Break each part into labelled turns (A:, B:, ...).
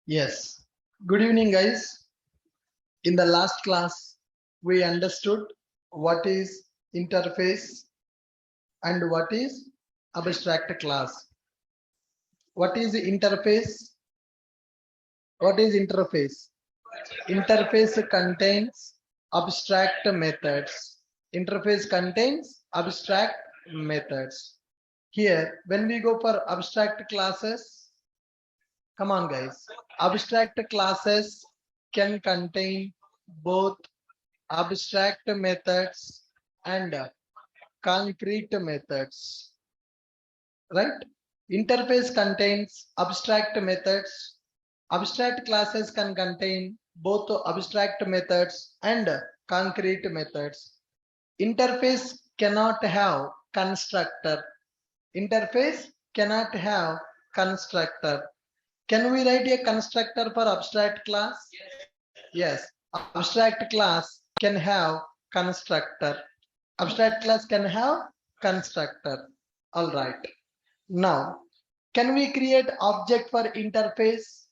A: Yes. Good evening, guys. In the last class, we understood what is interface and what is abstract class. What is the interface? What is interface? Interface contains abstract methods. Interface contains abstract methods. Here, when we go for abstract classes, come on, guys. Abstract classes can contain both abstract methods and concrete methods, right? Interface contains abstract methods. Abstract classes can contain both abstract methods and concrete methods. Interface cannot have constructor. Interface cannot have constructor. Can we write a constructor for abstract class? Yes. Abstract class can have constructor. Abstract class can have constructor. All right. Now, can we create object for interface?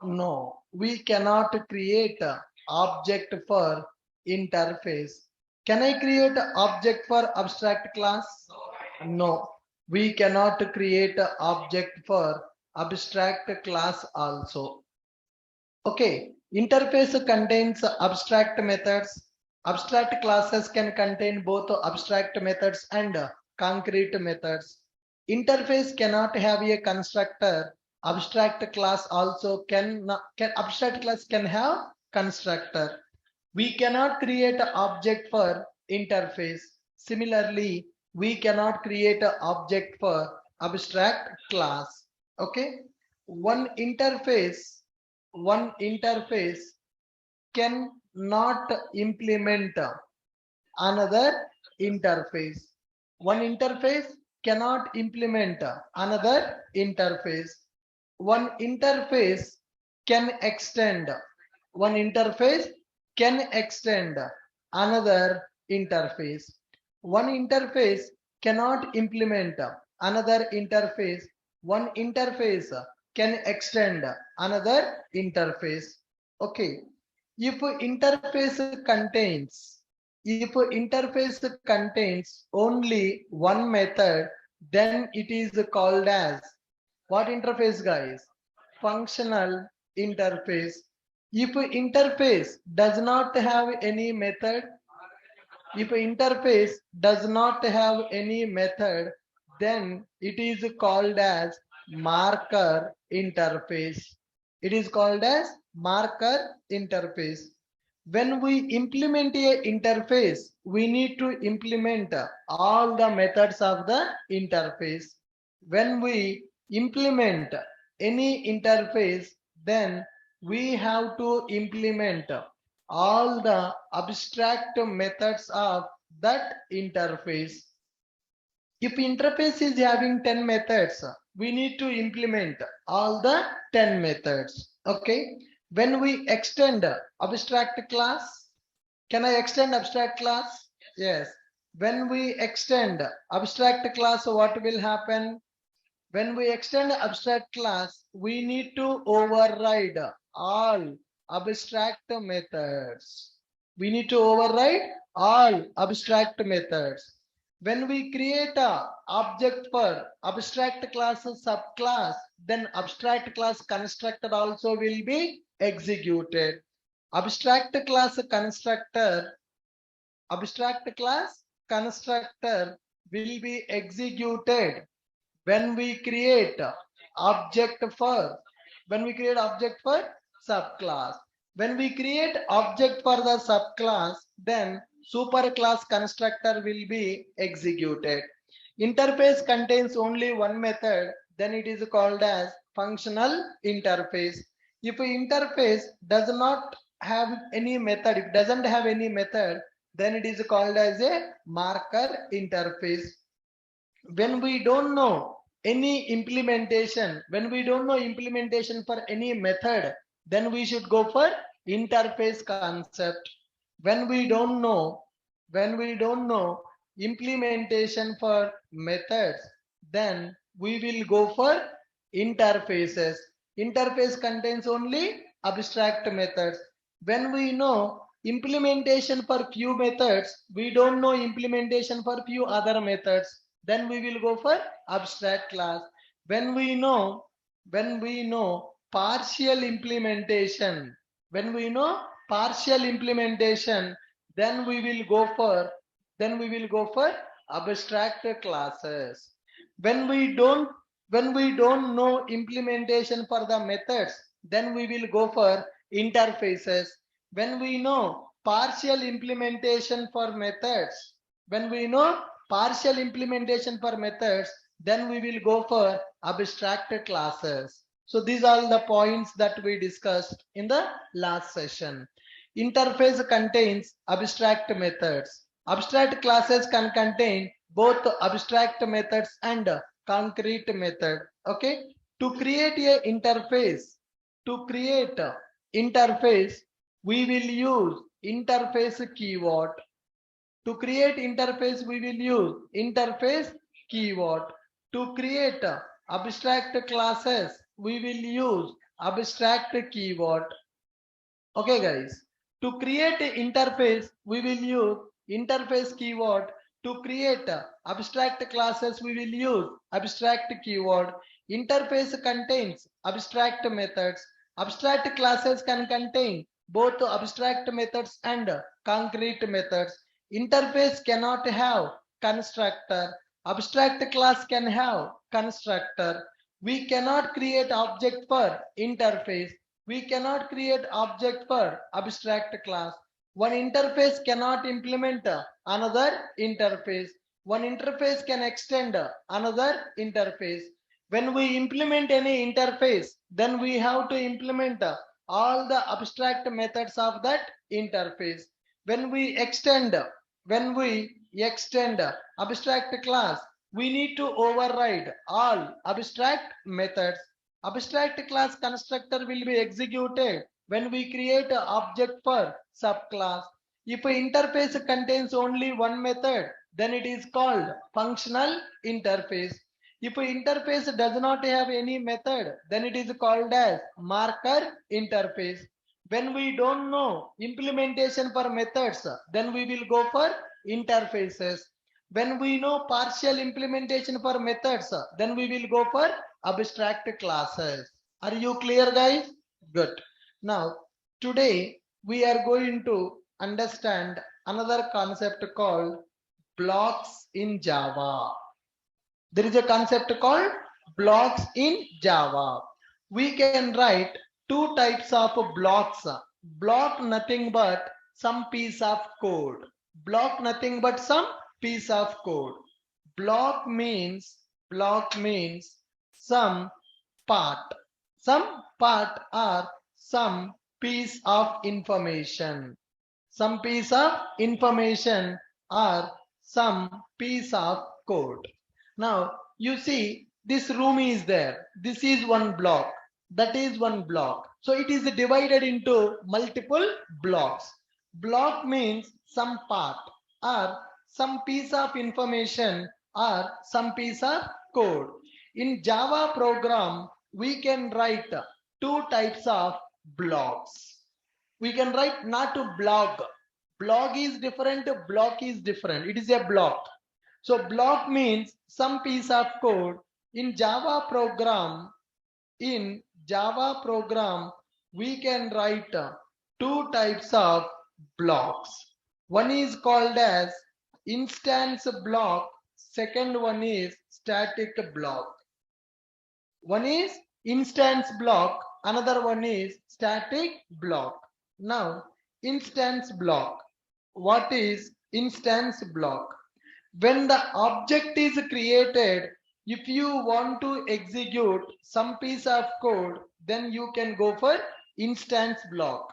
A: No, we cannot create a object for interface. Can I create an object for abstract class? No, we cannot create an object for abstract class also. Okay, interface contains abstract methods. Abstract classes can contain both abstract methods and concrete methods. Interface cannot have a constructor. Abstract class also abstract class can have constructor. We cannot create an object for interface. Similarly, we cannot create an object for abstract class. Okay, one interface cannot implement another interface. One interface cannot implement another interface. One interface can extend. One interface can extend another interface. One interface cannot implement another interface. One interface can extend another interface. Okay, if interface contains only one method, then it is called as what interface, guys? Functional interface. If interface does not have any method, then it is called as marker interface. It is called as marker interface. When we implement a interface, we need to implement all the methods of the interface. When we implement any interface, then we have to implement all the abstract methods of that interface. If interface is having 10 methods, we need to implement all the 10 methods. Okay. When we extend abstract class, can I extend abstract class? Yes. When we extend abstract class, what will happen? When we extend abstract class, we need to override all abstract methods. We need to override all abstract methods. When we create a object for abstract class subclass, then abstract class constructor also will be executed. Abstract class constructor will be executed when we create object for subclass. When we create object for the subclass, then superclass constructor will be executed. Interface contains only one method, then it is called as functional interface. If interface does not have any method, if it doesn't have any method, then it is called as a marker interface. When we don't know any implementation, for any method, then we should go for interface concept. When we don't know implementation for methods, then we will go for interfaces. Interface contains only abstract methods. When we know implementation for few methods, we don't know implementation for few other methods, then we will go for abstract class. When we know partial implementation, when we know partial implementation, then we will go for abstract classes. When we don't know implementation for the methods, then we will go for interfaces. When we know partial implementation for methods, when we know partial implementation for methods, then we will go for abstract classes. So these are the points that we discussed in the last session. Interface contains abstract methods. Abstract classes can contain both abstract methods and concrete method. Okay, to create a interface, to create a interface, we will use interface keyword. To create interface, we will use interface keyword. To create abstract classes, we will use abstract keyword. Okay, guys. To create an interface, we will use interface keyword. To create abstract classes, we will use abstract keyword. Interface contains abstract methods. Abstract classes can contain both abstract methods and concrete methods. Interface cannot have constructor. Abstract class can have constructor. We cannot create object for interface. We cannot create object for abstract class. One interface cannot implement another interface. One interface can extend another interface. When we implement any interface, then we have to implement all the abstract methods of that interface. When we extend abstract class, we need to override all abstract methods. Abstract class constructor will be executed when we create an object for subclass. If an interface contains only one method, then it is called functional interface. If an interface does not have any method, then it is called as marker interface. When we don't know implementation for methods, then we will go for interfaces. When we know partial implementation for methods, then we will go for abstract classes. Are you clear, guys? Good. Now, today we are going to understand another concept called blocks in Java. There is a concept called blocks in Java. We can write two types of blocks. Block nothing but some piece of code. Block nothing but some piece of code. Block means some part. Some part or some piece of information. Some piece of information or some piece of code. Now you see this room is there. This is one block. That is one block. So it is divided into multiple blocks. Block means some part or some piece of information or some piece of code. In Java program, we can write two types of blocks. We can write not to blog. Blog is different, block is different. It is a block. So block means some piece of code. In Java program, we can write two types of blocks. One is called as instance block. Second one is static block. One is instance block. Another one is static block. Now, instance block. What is instance block? When the object is created, if you want to execute some piece of code, then you can go for instance block.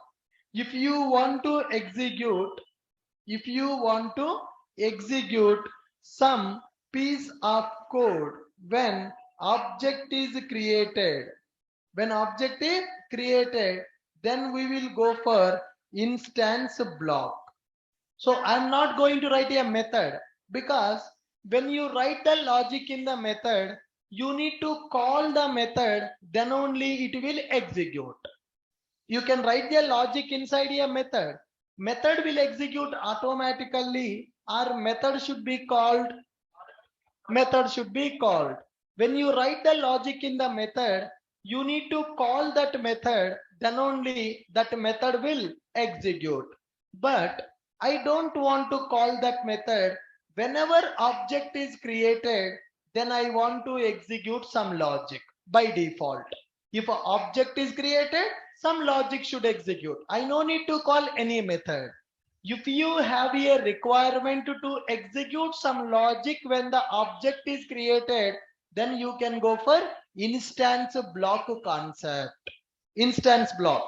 A: If you want to execute some piece of code when object is created, then we will go for instance block. So I'm not going to write a method, because when you write the logic in the method, you need to call the method, then only it will execute. You can write the logic inside a method. Method will execute automatically, or method should be called. Method should be called. When you write the logic in the method, you need to call that method, then only that method will execute. But I don't want to call that method. Whenever object is created, then I want to execute some logic by default. If an object is created, some logic should execute. I no need to call any method. If you have a requirement to execute some logic when the object is created, then you can go for instance block concept. Instance block.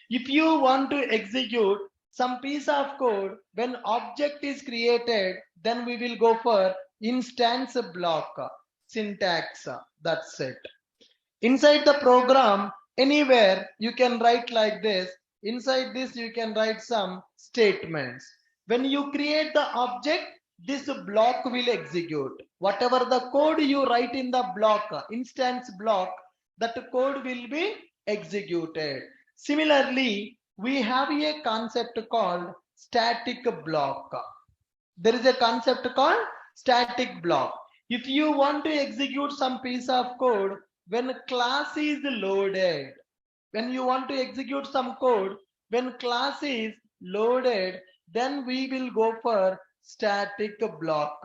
A: If you want to execute some piece of code when object is created, then we will go for instance block syntax. That's it. Inside the program, anywhere you can write like this. Inside this, you can write some statements. When you create the object, this block will execute. Whatever the code you write in the block, instance block, that code will be executed. Similarly, we have a concept called static block. There is a concept called static block. If you want to execute some piece of code when class is loaded, when you want to execute some code when class is loaded, then we will go for static block.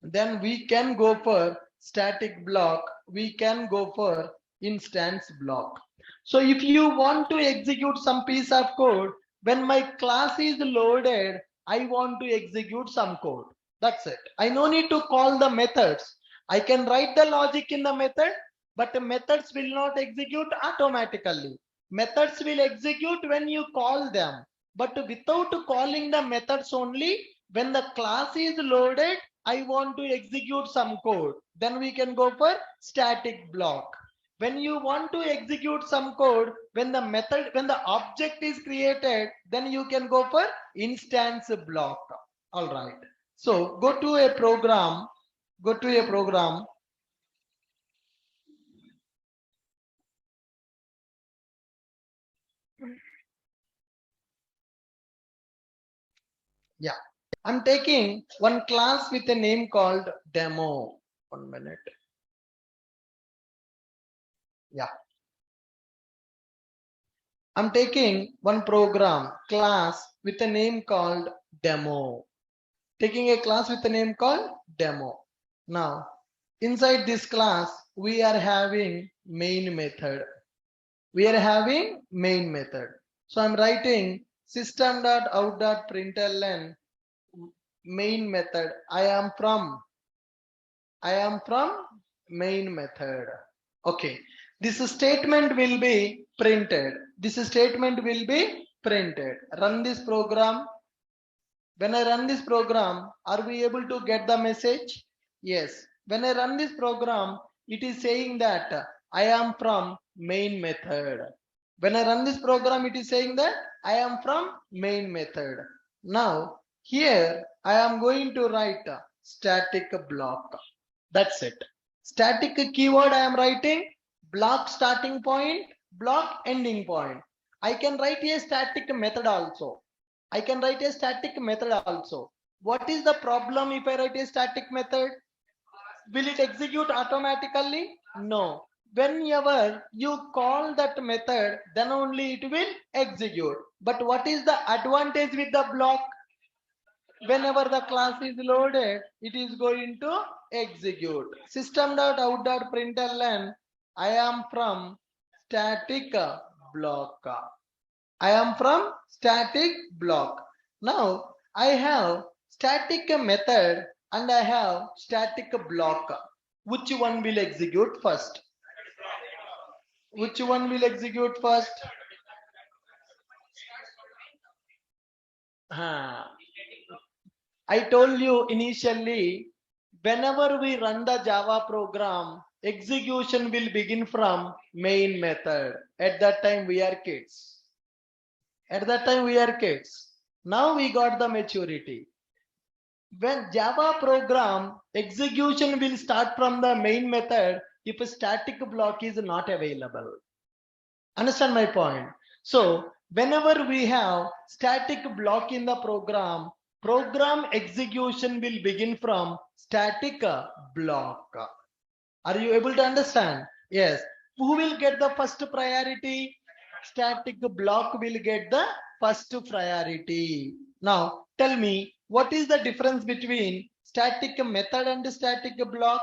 A: Then we can go for static block, we can go for instance block. So if you want to execute some piece of code when my class is loaded, I want to execute some code. That's it. I no need to call the methods. I can write the logic in the method, but the methods will not execute automatically. Methods will execute when you call them, but without calling the methods only, when the class is loaded, I want to execute some code. Then we can go for static block. When you want to execute some code, when the object is created, then you can go for instance block. All right. So go to a program. Yeah. I'm taking one class with a name called demo. 1 minute. Yeah. I'm taking one program class with a name called demo. Taking a class with a name called demo. Now, inside this class, we are having main method. So I'm writing system.out.println main method. I am from main method. Okay. This statement will be printed. Run this program. When I run this program, are we able to get the message? Yes. When I run this program, it is saying that I am from main method. When I run this program, it is saying that I am from main method. Now, here I am going to write a static block. That's it. Static keyword I am writing, block starting point, block ending point. I can write a static method also. What is the problem if I write a static method? Will it execute automatically? No. Whenever you call that method, then only it will execute. But what is the advantage with the block? Whenever the class is loaded, it is going to execute. System.out.println, I am from static block. Now I have static method and I have static block. Which one will execute first? I told you initially, whenever we run the Java program, execution will begin from main method. At that time we are kids. Now we got the maturity. When Java program execution will start from the main method if a static block is not available. Understand my point? So whenever we have static block in the program, program execution will begin from static block. Are you able to understand? Yes. Who will get the first priority? Static block will get the first priority. Now tell me, what is the difference between static method and static block?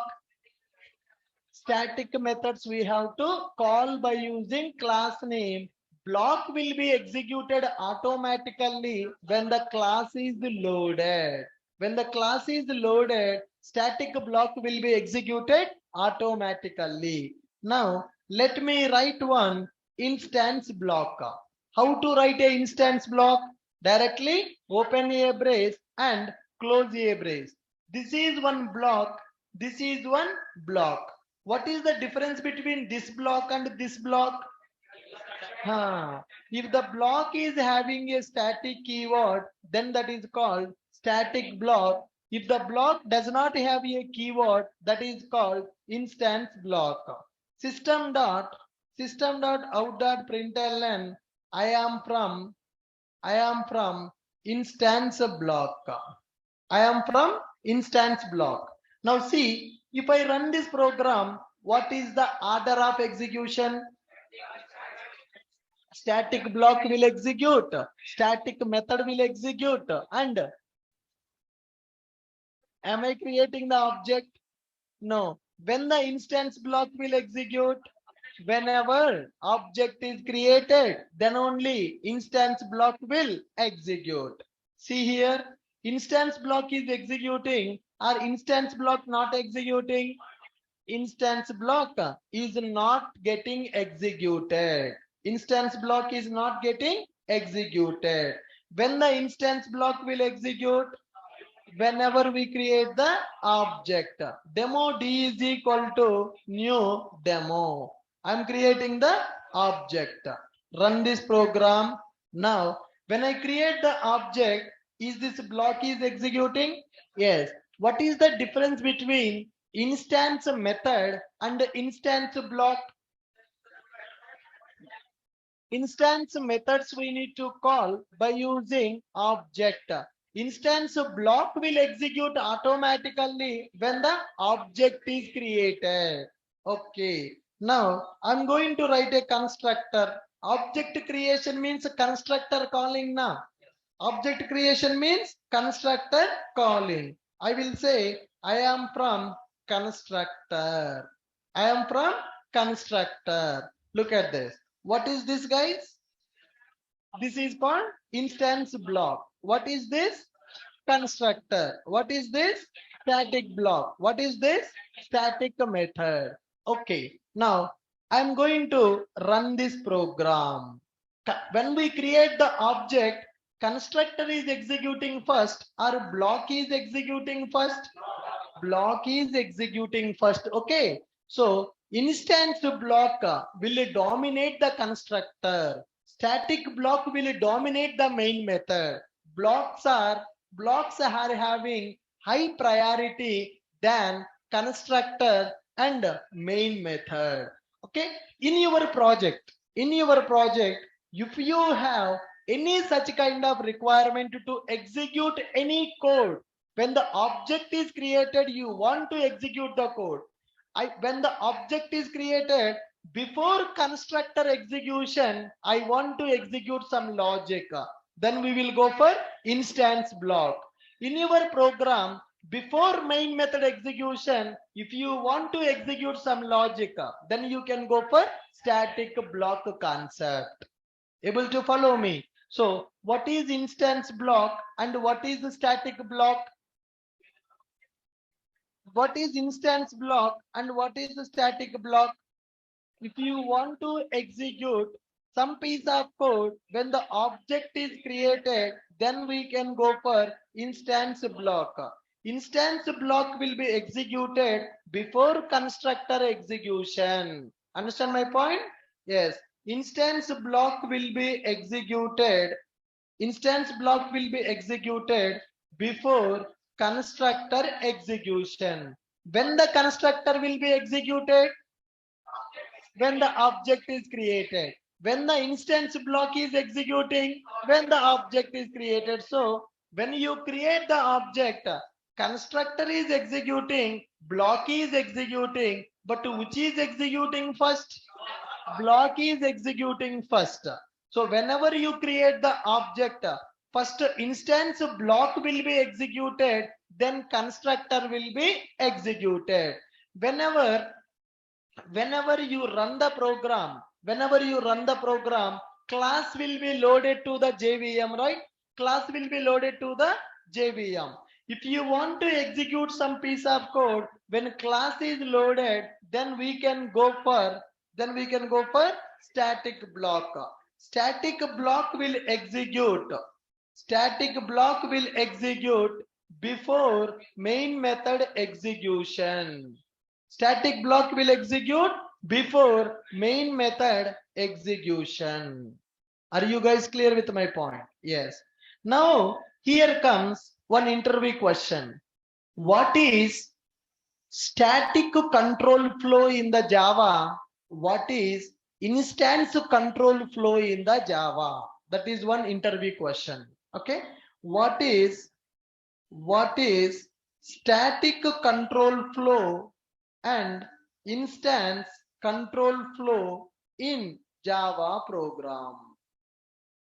A: Static methods we have to call by using class name. Block will be executed automatically when the class is loaded. When the class is loaded, static block will be executed automatically. Now, let me write one instance block. How to write a instance block? Directly open a brace and close a brace. This is one block. This is one block. What is the difference between this block and this block? If the block is having a static keyword, then that is called static block. If the block does not have a keyword, that is called instance block. System.out.println I am from instance block. I am from instance block. Now see, if I run this program, what is the order of execution? Static block will execute, static method will execute, and am I creating the object? No. When the instance block will execute, whenever object is created, then only instance block will execute. See here, instance block is executing or instance block not executing. Instance block is not getting executed. Instance block is not getting executed. When the instance block will execute, whenever we create the object. Demo d is equal to new demo. I'm creating the object. Run this program. Now, when I create the object, is this block is executing? Yes. What is the difference between instance method and instance block? Instance methods we need to call by using object. Instance block will execute automatically when the object is created. Okay. Now I'm going to write a constructor. Object creation means constructor calling now. Object creation means constructor calling. I will say I am from constructor. I am from constructor. Look at this. What is this, guys? This is called instance block. What is this? Constructor. What is this? Static block. What is this? Static method. Okay. Now I'm going to run this program. When we create the object, constructor is executing first or block is executing first? Block is executing first. Okay. So instance block will dominate the constructor. Static block will dominate the main method. Blocks are having high priority than constructor and main method. Okay. In your project, if you have any such kind of requirement to execute any code, when the object is created, you want to execute the code. When the object is created, before constructor execution, I want to execute some logic. Then we will go for instance block. In your program, before main method execution, if you want to execute some logic, then you can go for static block concept. Able to follow me? So what is instance block and what is the static block? What is instance block and what is the static block? If you want to execute some piece of code when the object is created, then we can go for instance block. Instance block will be executed before constructor execution. Understand my point? Yes. Instance block will be executed. Instance block will be executed before constructor execution. When the constructor will be executed? When the object is created. When the instance block is executing, when the object is created. So when you create the object, constructor is executing, block is executing, but which is executing first? Block is executing first. So whenever you create the object, first instance block will be executed, then constructor will be executed. Whenever you run the program, class will be loaded to the JVM, right? Class will be loaded to the JVM. If you want to execute some piece of code, when class is loaded, then we can go for static block. Static block will execute. Static block will execute before main method execution. Static block will execute before main method execution. Are you guys clear with my point? Yes. Now here comes one interview question. What is static control flow in the Java? What is instance control flow in the Java? That is one interview question. Okay. What is static control flow and instance control flow in Java program?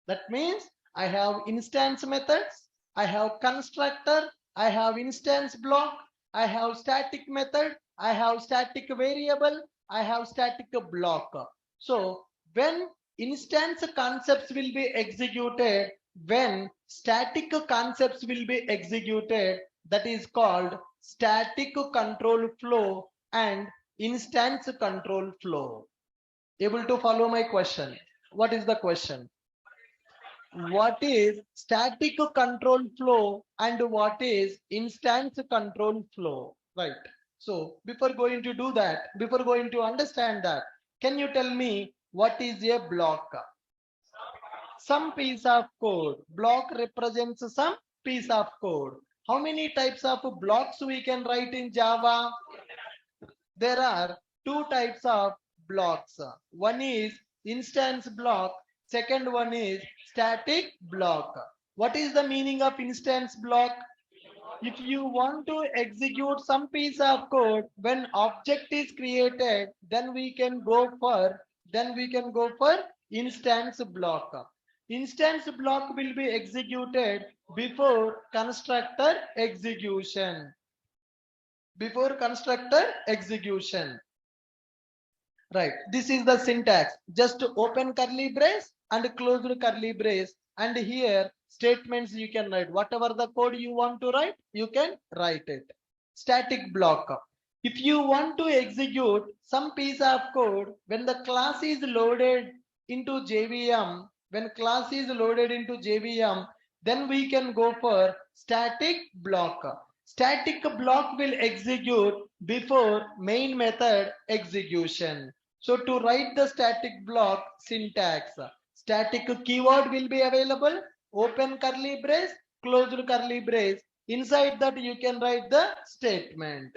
A: That means I have instance methods, I have constructor, I have instance block, I have static method, I have static variable, I have static block. So when instance concepts will be executed, when static concepts will be executed, that is called static control flow and instance control flow. Able to follow my question? What is the question? What is static control flow and what is instance control flow? Right. So before going to do that, before going to understand that, can you tell me what is a block? Some piece of code. Block represents some piece of code. How many types of blocks we can write in Java? There are two types of blocks. One is instance block. Second one is static block. What is the meaning of instance block? If you want to execute some piece of code, when object is created, then we can go for instance block. Instance block will be executed before constructor execution. Before constructor execution. Right. This is the syntax. Just open curly brace and close the curly brace. And here statements you can write. Whatever the code you want to write, you can write it. Static block. If you want to execute some piece of code, when the class is loaded into JVM, then we can go for static block. Static block will execute before main method execution. So to write the static block syntax, static keyword will be available, open curly brace, close curly brace. Inside that you can write the statement.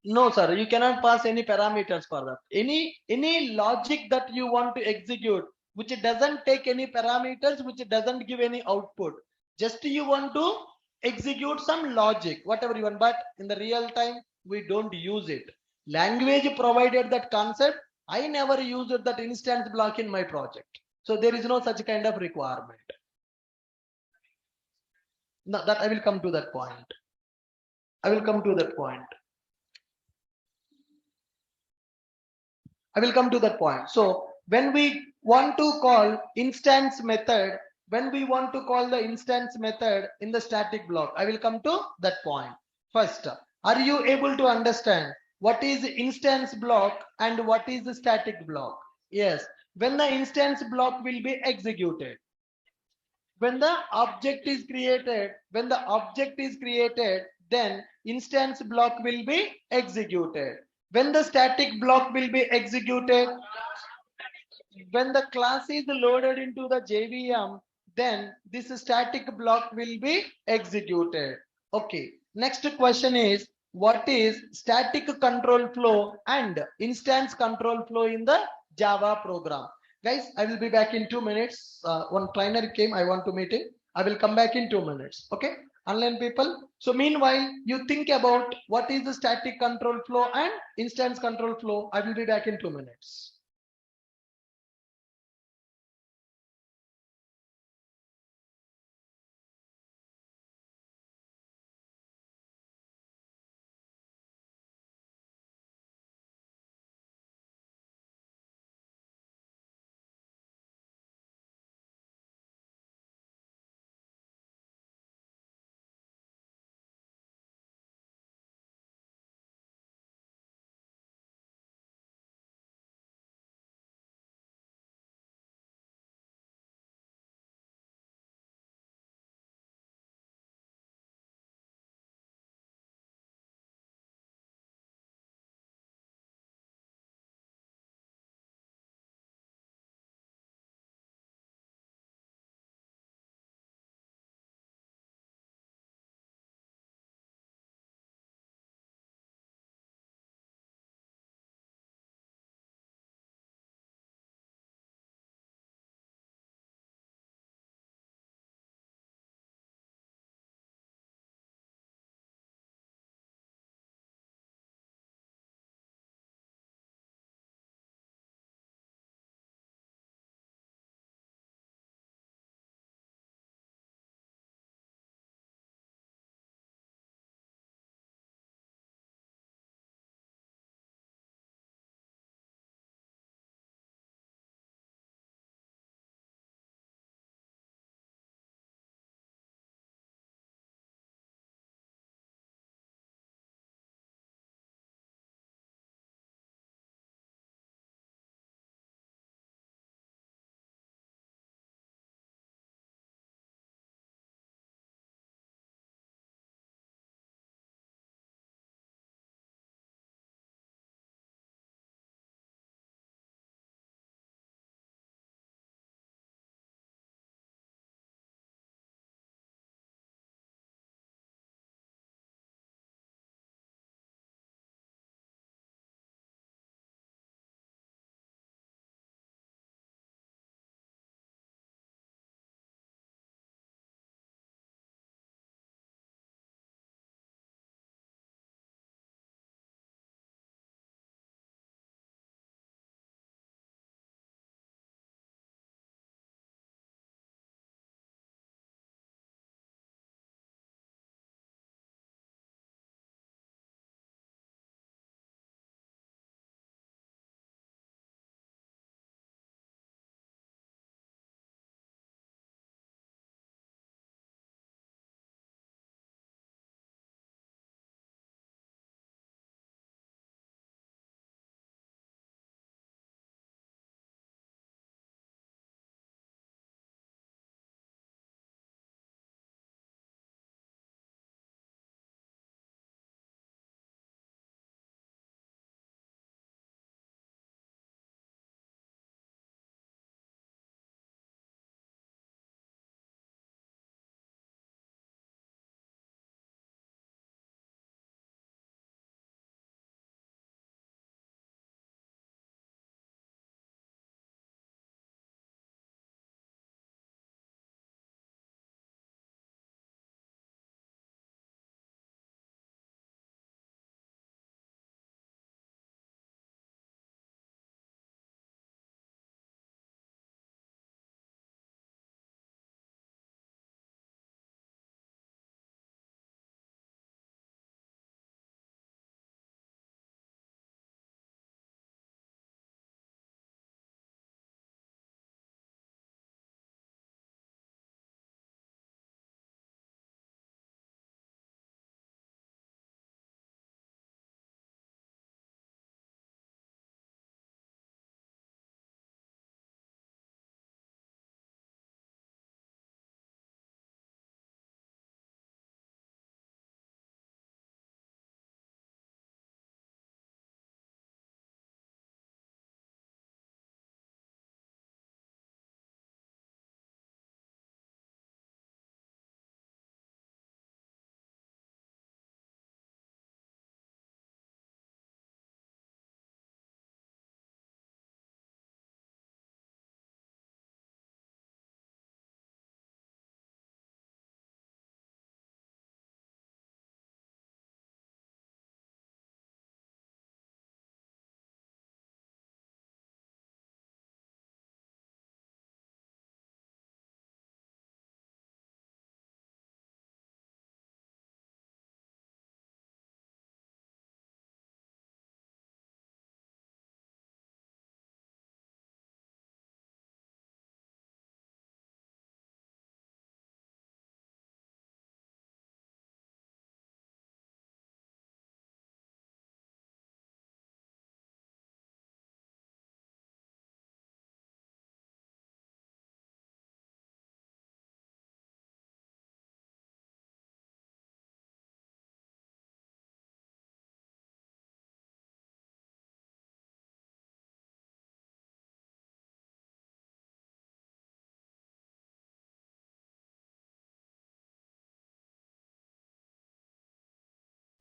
A: No, sir, you cannot pass any parameters for that. Any logic that you want to execute, which doesn't take any parameters, which doesn't give any output. Just you want to execute some logic, whatever you want, but in the real time, we don't use it. Language provided that concept. I never used that instance block in my project. So there is no such kind of requirement. No, that I will come to that point. I will come to that point. So when we want to call instance method, when we want to call the instance method in the static block, I will come to that point. First, are you able to understand what is instance block and what is the static block? Yes, when the instance block will be executed, when the object is created, then instance block will be executed. When the static block will be executed, when the class is loaded into the JVM, then this static block will be executed. Okay, next question is, what is static control flow and instance control flow in the Java program? Guys, I will be back in 2 minutes. One trainer came, I want to meet him. I will come back in 2 minutes. Okay, online people. So meanwhile, you think about what is the static control flow and instance control flow. I will be back in 2 minutes.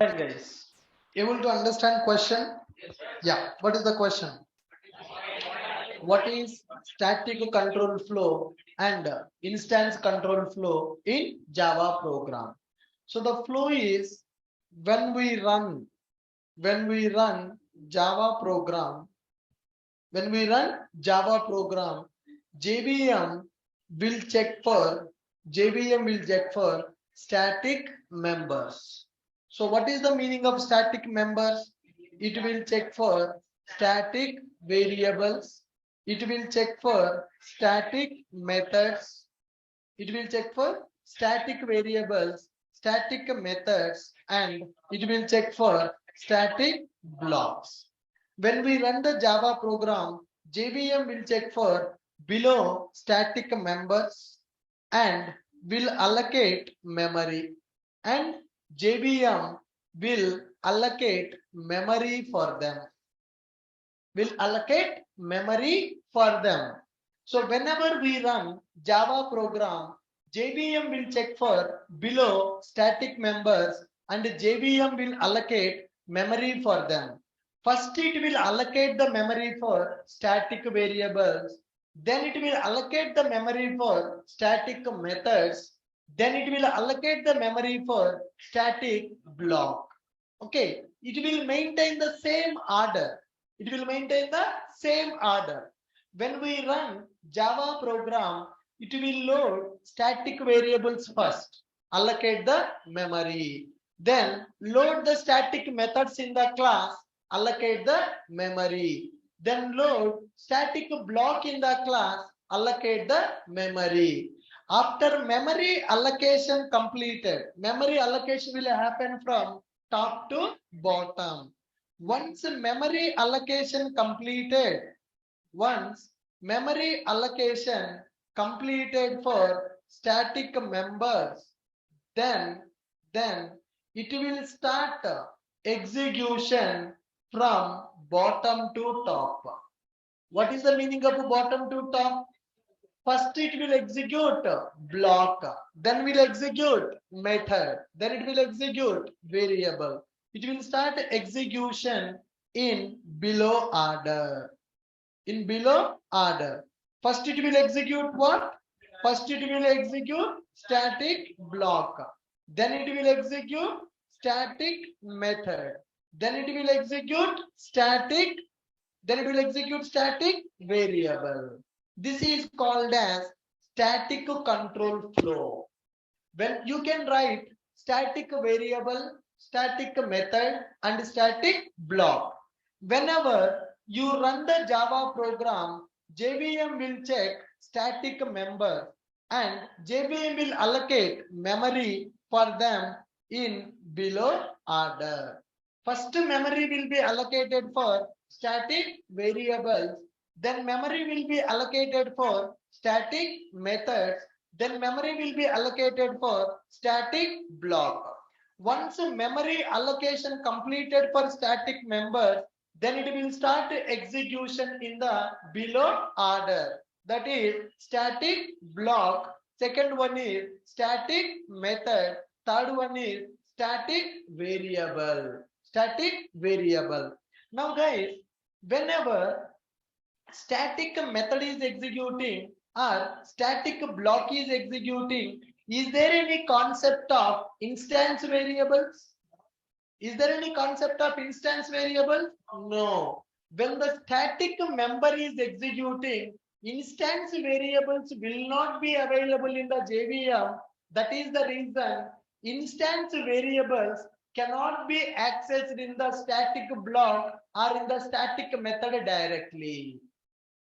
A: Right, guys. Able to understand question? Yeah. What is the question? What is static control flow and instance control flow in Java program? So the flow is when we run Java program, when we run Java program, JVM will check for static members. So what is the meaning of static members? It will check for static variables. It will check for static methods. It will check for static variables, static methods, and it will check for static blocks. When we run the Java program, JVM will check for below static members and will allocate memory, and JVM will allocate memory for them. So whenever we run Java program, JVM will check for below static members and JVM will allocate memory for them. First it will allocate the memory for static variables, then it will allocate the memory for static methods, then it will allocate the memory for static block. Okay, it will maintain the same order. When we run Java program, it will load static variables first, allocate the memory, then load the static methods in the class, allocate the memory, then load static block in the class, allocate the memory. After memory allocation completed, memory allocation will happen from top to bottom. Once memory allocation completed for static members, then it will start execution from bottom to top. What is the meaning of bottom to top? First it will execute block, then will execute method, then it will execute variable. It will start execution in below order. First it will execute what? First it will execute static block, then it will execute static method, then it will execute static variable. This is called as static control flow. When you can write static variable, static method, and static block. Whenever you run the Java program, JVM will check static member and JVM will allocate memory for them in below order. First memory will be allocated for static variables, then memory will be allocated for static methods, then memory will be allocated for static block. Once memory allocation completed for static members, then it will start execution in the below order. That is static block, second one is static method, third one is static variable. Now guys, whenever static method is executing or static block is executing, is there any concept of instance variables? No. When the static member is executing, instance variables will not be available in the JVM. That is the reason instance variables cannot be accessed in the static block or in the static method directly.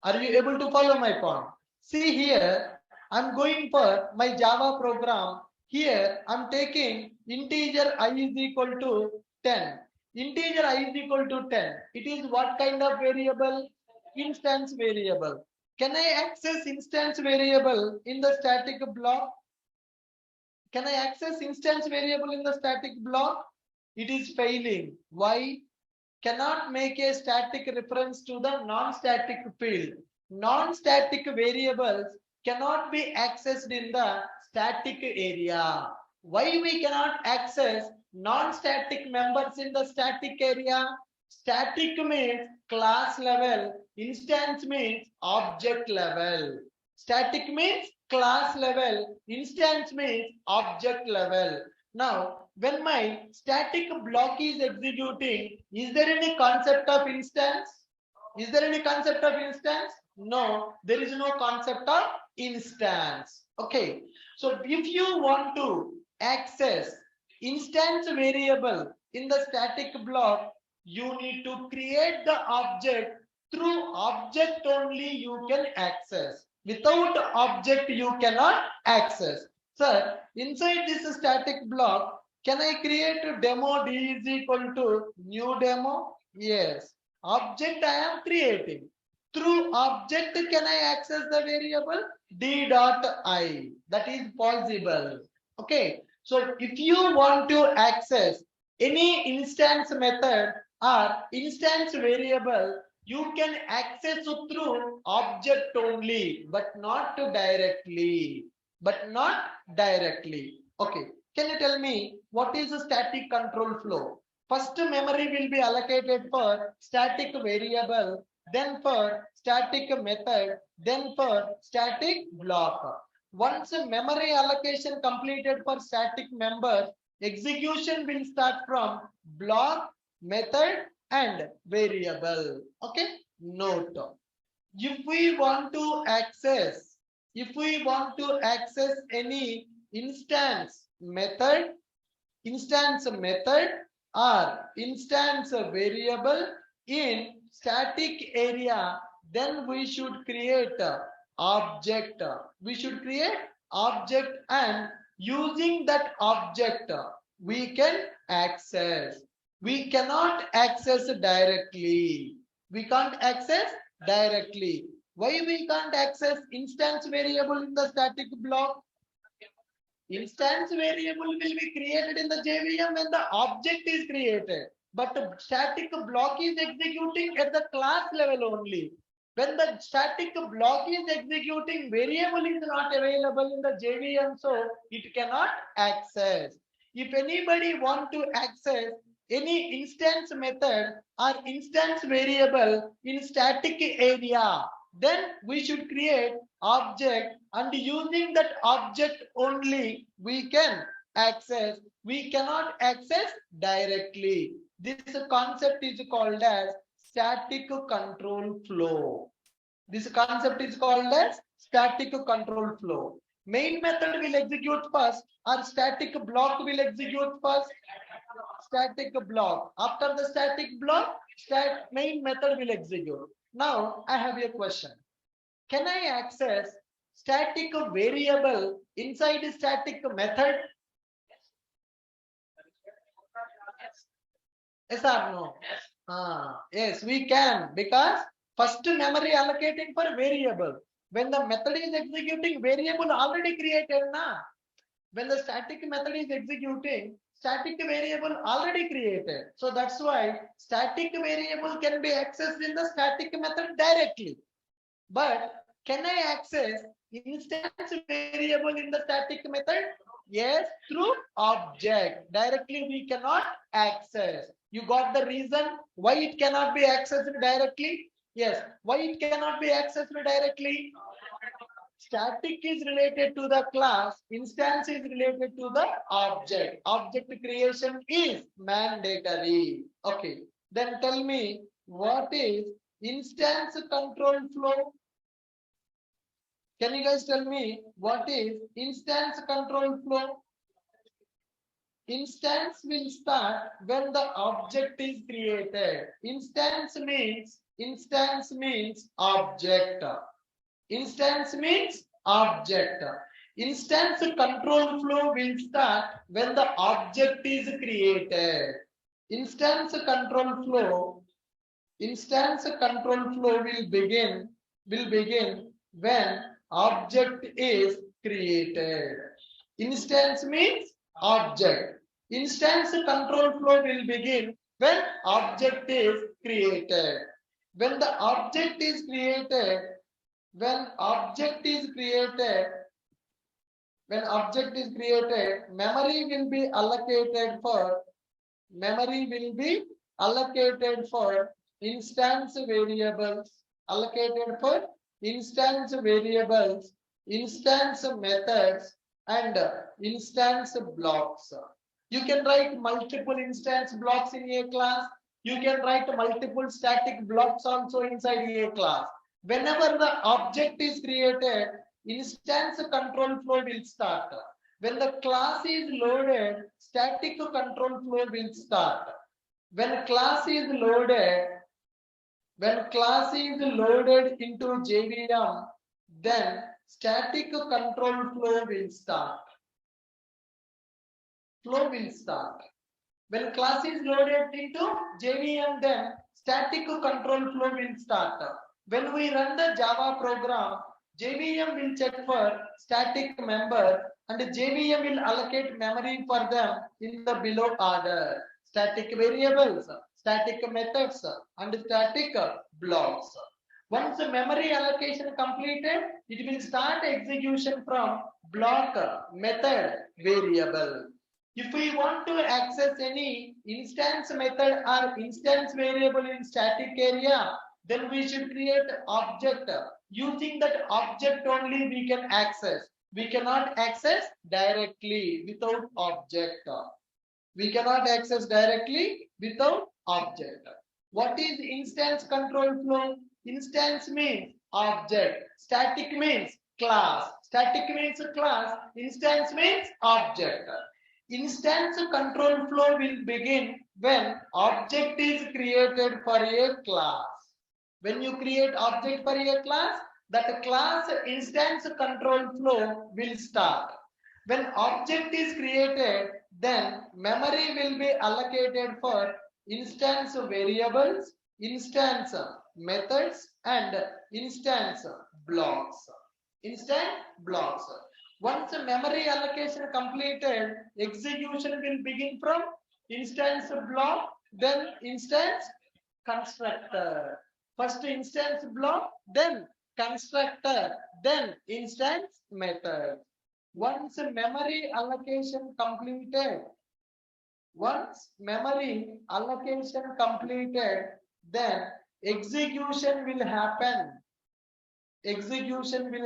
A: Are you able to follow my point? See here, I'm going for my Java program. Here, I'm taking integer I is equal to 10. Integer I is equal to 10. It is what kind of variable? Instance variable. Can I access instance variable in the static block? Can I access instance variable in the static block? It is failing. Why? Cannot make a static reference to the non-static field. Non-static variables cannot be accessed in the static area. Why we cannot access non-static members in the static area? Static means class level, instance means object level. Static means class level, instance means object level. Now, when my static block is executing, is there any concept of instance? Is there any concept of instance? No, there is no concept of instance. Okay, so if you want to access instance variable in the static block, you need to create the object. Through object only you can access. Without object you cannot access. Sir, inside this static block, can I create a demo d is equal to new demo? Yes. Object I am creating. Through object can I access the variable d dot I? That is possible. Okay. So if you want to access any instance method or instance variable, you can access through object only, but not directly. But not directly. Okay. Can you tell me what is a static control flow? First memory will be allocated for static variable, then for static method, then for static block. Once memory allocation completed for static members, execution will start from block, method and variable. Okay, note. If we want to access, any instance method or instance variable in static area, then we should create object. We should create object, and using that object we can access. We cannot access directly. We can't access directly. Why we can't access instance variable in the static block? Instance variable will be created in the JVM when the object is created, but the static block is executing at the class level only. When the static block is executing, variable is not available in the JVM, so it cannot access. If anybody want to access any instance method or instance variable in static area, then we should create object, and using that object only we can access. We cannot access directly. This concept is called as static control flow. This concept is called as static control flow. Main method will execute first, or static block will execute first? Static block. After the static block, main method will execute. Now I have a question. Can I access static variable inside a static method? Yes or no? Yes, we can, because first memory allocating for variable. When the method is executing, variable already created na. When the static method is executing, static variable already created. So that's why static variable can be accessed in the static method directly. But can I access instance variable in the static method? Yes, through object. Directly we cannot access. You got the reason why it cannot be accessed directly? Yes. Why it cannot be accessed directly? Static is related to the class, instance is related to the object. Object creation is mandatory. Okay. Then tell me, what is instance control flow? Can you guys tell me what is instance control flow? Instance will start when the object is created. Instance means object. Instance means object. Instance control flow will start when the object is created. Instance control flow will begin when object is created. Instance means object. Instance control flow will begin when object is created. When the object is created, when object is created, when object is created, memory will be allocated for instance variables, instance methods, and instance blocks. You can write multiple instance blocks in a class. You can write multiple static blocks also inside a class. Whenever the object is created, instance control flow will start. When the class is loaded, static control flow will start. When class is loaded into JVM, then static control flow will start. When class is loaded into JVM, then static control flow will start. When we run the Java program, JVM will check for static member and JVM will allocate memory for them in the below order. Static variables, static methods, and static blocks. Once the memory allocation completed, it will start execution from block, method, variable. If we want to access any instance method or instance variable in static area, then we should create object. Using that object only we can access. We cannot access directly without object. What is instance control flow? Instance means object. Static means class. Instance means object. Instance control flow will begin when object is created for a class. When you create object for a class, that class instance control flow will start. When object is created, then memory will be allocated for instance variables, instance methods, and instance blocks. Once memory allocation completed, execution will begin from instance block, then instance constructor. First instance block, then constructor, then instance method. Once memory allocation completed, then execution will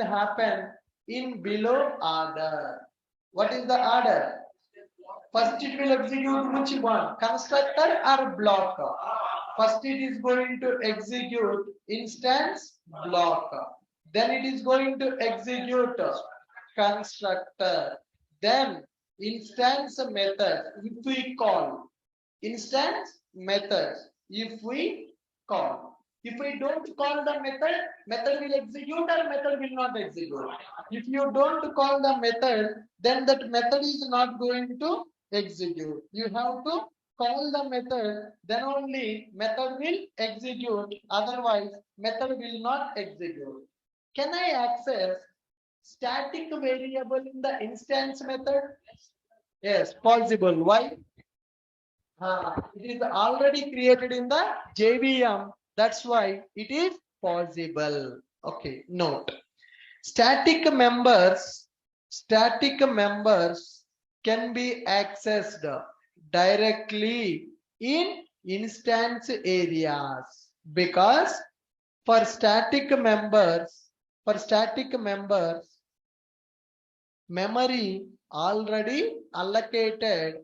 A: happen in below order. What is the order? First it will execute which one? Constructor or block? First it is going to execute instance block. Then it is going to execute constructor. Then instance method. If we call instance method. If we don't call the method will execute or method will not execute. If you don't call the method, then that method is not going to execute. You have to call the method, then only method will execute. Otherwise, method will not execute. Can I access static variable in the instance method? Yes, possible. Why? It is already created in the JVM. That's why it is possible. Okay, note. Static members can be accessed directly in instance areas, because for static members, memory already allocated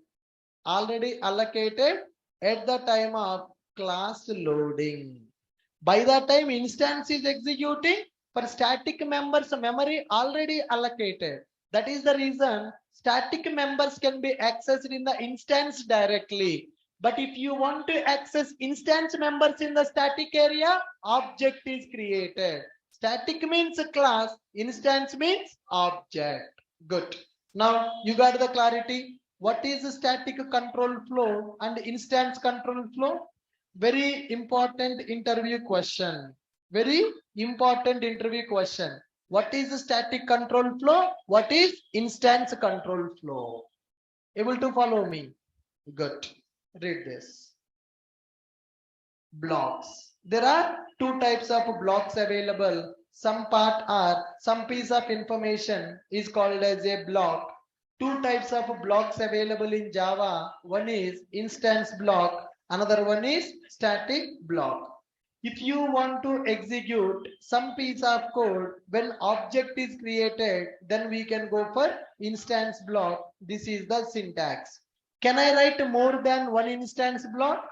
A: at the time of class loading. By the time instance is executing, for static members memory already allocated. That is the reason static members can be accessed in the instance directly. But if you want to access instance members in the static area, object is created. Static means class, instance means object. Good. Now you got the clarity. What is the static control flow and instance control flow? Very important interview question. What is the static control flow? What is instance control flow? Able to follow me? Good. Read this. Blocks. There are two types of blocks available. some part or some piece of information is called as a block. Two types of blocks available in Java. One is instance block, another one is static block. If you want to execute some piece of code when object is created, then we can go for instance block. This is the syntax. Can I write more than one instance block?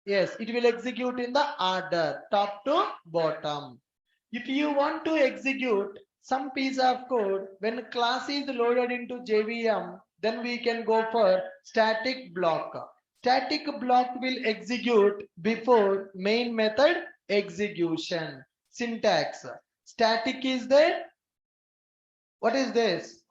A: Yes, it will execute in the order, top to bottom. If you want to execute some piece of code when class is loaded into JVM, then we can go for static block. Static block will execute before main method execution. Syntax. Static is there. What is this?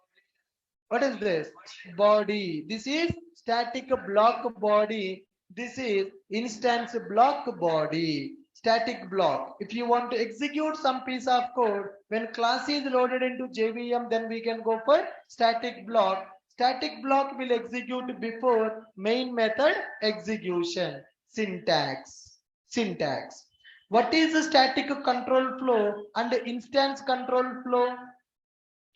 A: What is this? Body. This is static block body. This is instance block body. Static block. If you want to execute some piece of code when class is loaded into JVM, then we can go for static block. Static block will execute before main method execution. Syntax. Syntax. What is the static control flow and instance control flow?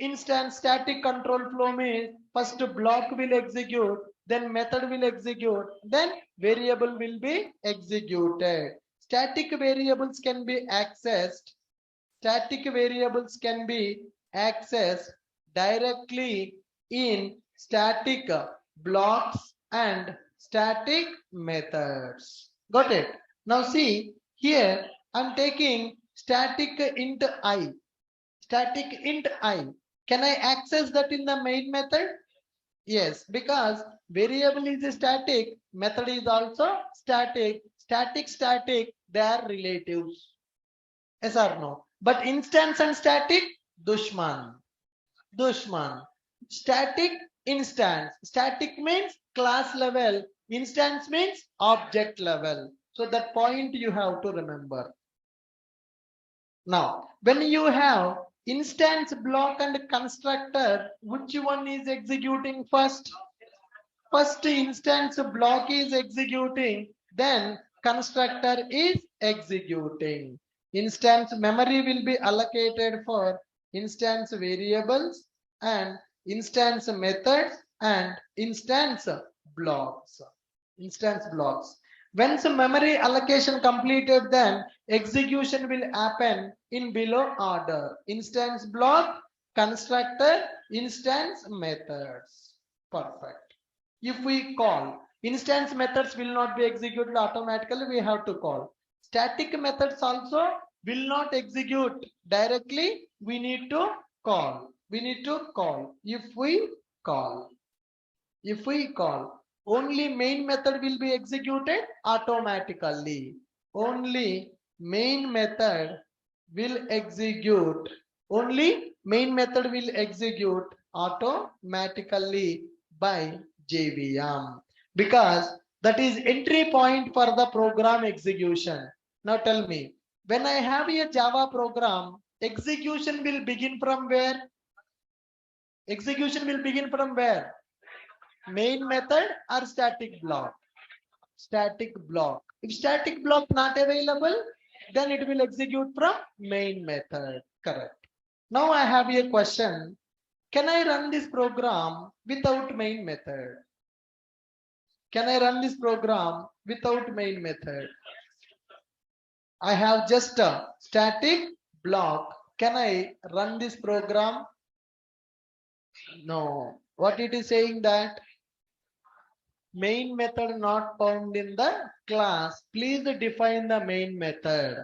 A: Instance static control flow means first block will execute, then method will execute, then variable will be executed. Static variables can be accessed. Static variables can be accessed directly in static blocks and static methods. Got it? Now see here I'm taking static int I. Static int I. Can I access that in the main method? Yes, because variable is static, method is also static. Static, they are relatives. Yes or no? But instance and static, dushman. Dushman. Static, instance. Static means class level. Instance means object level. So that point you have to remember. Now, when you have instance block and constructor, which one is executing first? First instance block is executing, then constructor is executing. Instance memory will be allocated for instance variables and instance methods and instance blocks. Instance blocks. Once memory allocation completed, then execution will happen in below order. Instance block, constructor, instance methods. Perfect. If we call, instance methods will not be executed automatically, we have to call. Static methods also will not execute directly, we need to call. We need to call. If we call, only main method will be executed automatically. Only main method will execute. Only main method will execute automatically by JVM, because that is entry point for the program execution. Now tell me, when I have a Java program, execution will begin from where? Execution will begin from where? Main method or static block? Static block. If static block not available, then it will execute from main method. Correct. Now I have a question. Can I run this program without main method? Can I run this program without main method? I have just a static block. Can I run this program? No. What it is saying that main method not found in the class. Please define the main method.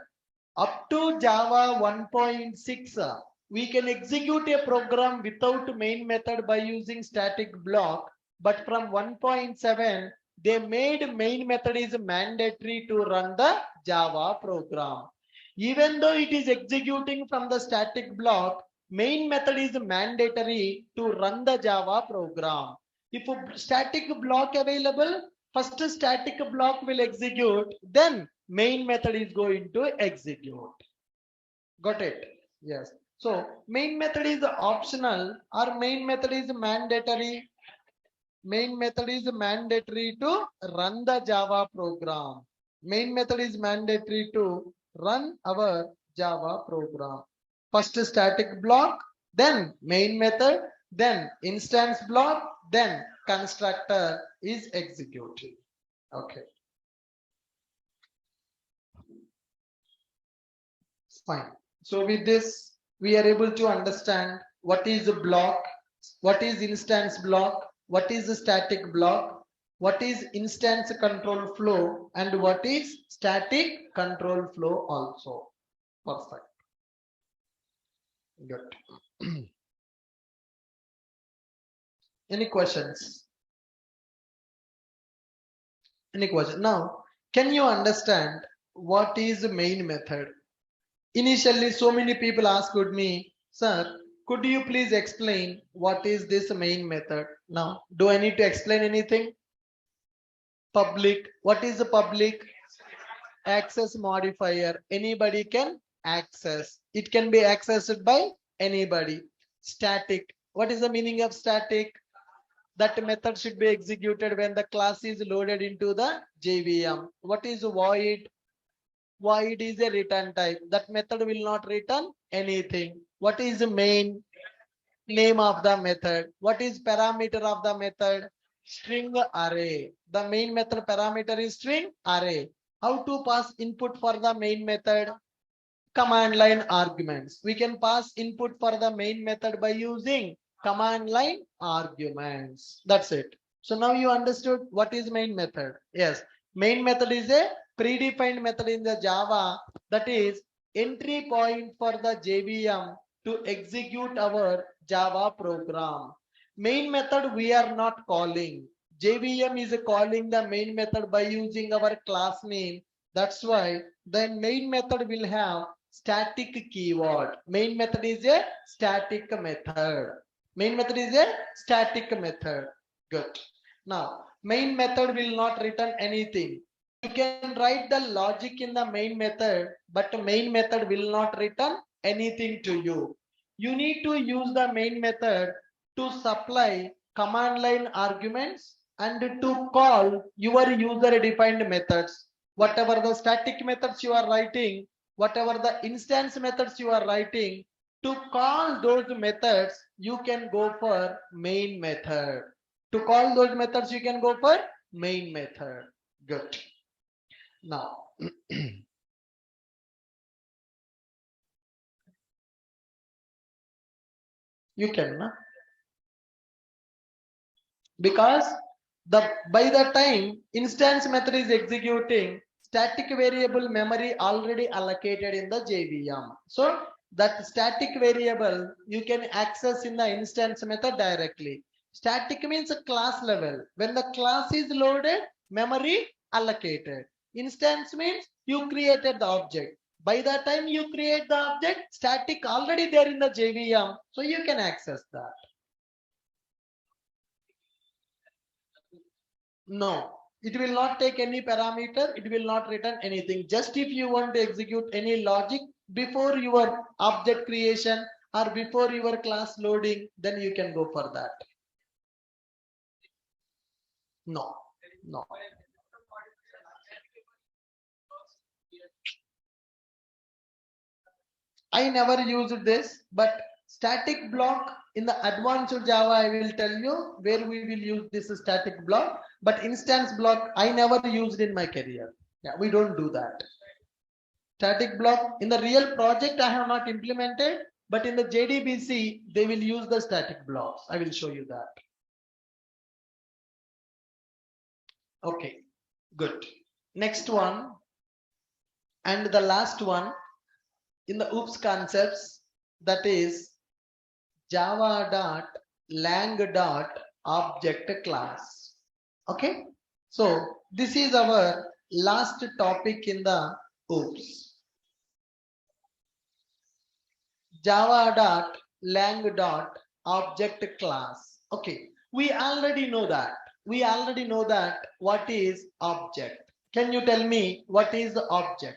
A: Up to Java 1.6, we can execute a program without main method by using static block. But from 1.7, they made main method is mandatory to run the Java program. Even though it is executing from the static block, main method is mandatory to run the Java program. If a static block available, first static block will execute, then main method is going to execute. Got it? Yes. So main method is optional or main method is mandatory. Main method is mandatory to run the Java program. Main method is mandatory to run our Java program. First static block, then main method, then instance block, then constructor is executed. Okay, fine. So with this, we are able to understand what is a block, what is instance block, what is a static block, what is instance control flow, and what is static control flow also. Perfect. Good. Any questions? Any question? Now, can you understand what is the main method? Initially, so many people asked me, sir, could you please explain what is this main method? Now, do I need to explain anything? Public. What is the public? Access modifier. Anybody can access. It can be accessed by anybody. Static. What is the meaning of static? That method should be executed when the class is loaded into the JVM. What is void? Void is a return type. That method will not return anything. What is the main? Name of the method? What is parameter of the method? String array. The main method parameter is string array. How to pass input for the main method? Command line arguments. We can pass input for the main method by using command line arguments. That's it. So now you understood what is main method. Yes, main method is a predefined method in the Java, that is entry point for the JVM to execute our Java program. Main method we are not calling. JVM is calling the main method by using our class name. That's why the main method will have static keyword. Main method is a static method. Main method is a static method. Good. Now, main method will not return anything. You can write the logic in the main method, but main method will not return anything to you. You need to use the main method to supply command line arguments and to call your user defined methods. Whatever the static methods you are writing, whatever the instance methods you are writing, to call those methods, you can go for main method. To call those methods, you can go for main method. Good. Now, you can, because by the time instance method is executing, static variable memory already allocated in the JVM. So that static variable you can access in the instance method directly. Static means a class level. When the class is loaded, memory allocated. Instance means you created the object. By the time you create the object, static already there in the JVM, so you can access that. No, it will not take any parameter. It will not return anything. Just if you want to execute any logic before your object creation or before your class loading, then you can go for that. No, no. I never used this, but static block in the advanced Java, I will tell you where we will use this static block, but instance block, I never used in my career. Yeah, we don't do that. Static block in the real project, I have not implemented, but in the JDBC, they will use the static blocks. I will show you that. Okay, good. Next one, and the last one in the OOPS concepts, that is java.lang.object class. Okay, so this is our last topic in the OOPS. java.lang.object class. Okay, we already know that. We already know that what is object. Can you tell me what is the object?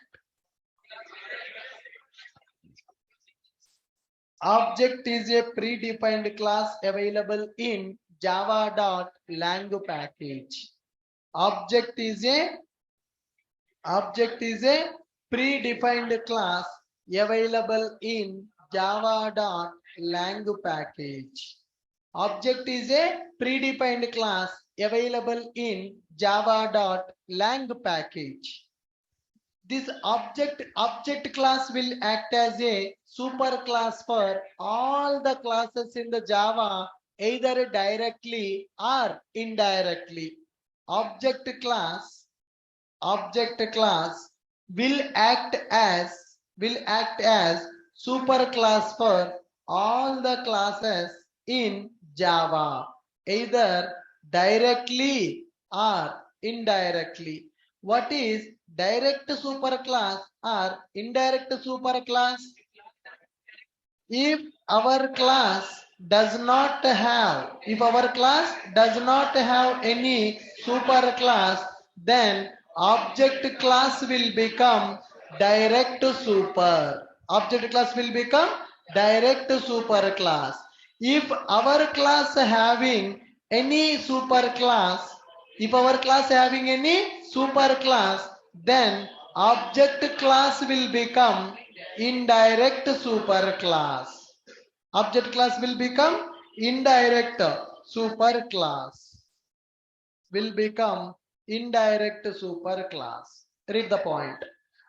A: Object is a predefined class available in java.lang package. Object is a predefined class available in java.lang package. Object is a predefined class available in java.lang package. This object class will act as a super class for all the classes in the Java, either directly or indirectly. Object class object class will act as super class for all the classes in Java, either directly or indirectly. What is direct superclass or indirect superclass? If our class does not have any superclass, then object class will become direct super. Object class will become direct superclass. If our class having any superclass, if our class having any superclass, then object class will become indirect superclass. Object class will become indirect superclass. Will become indirect superclass. Read the point.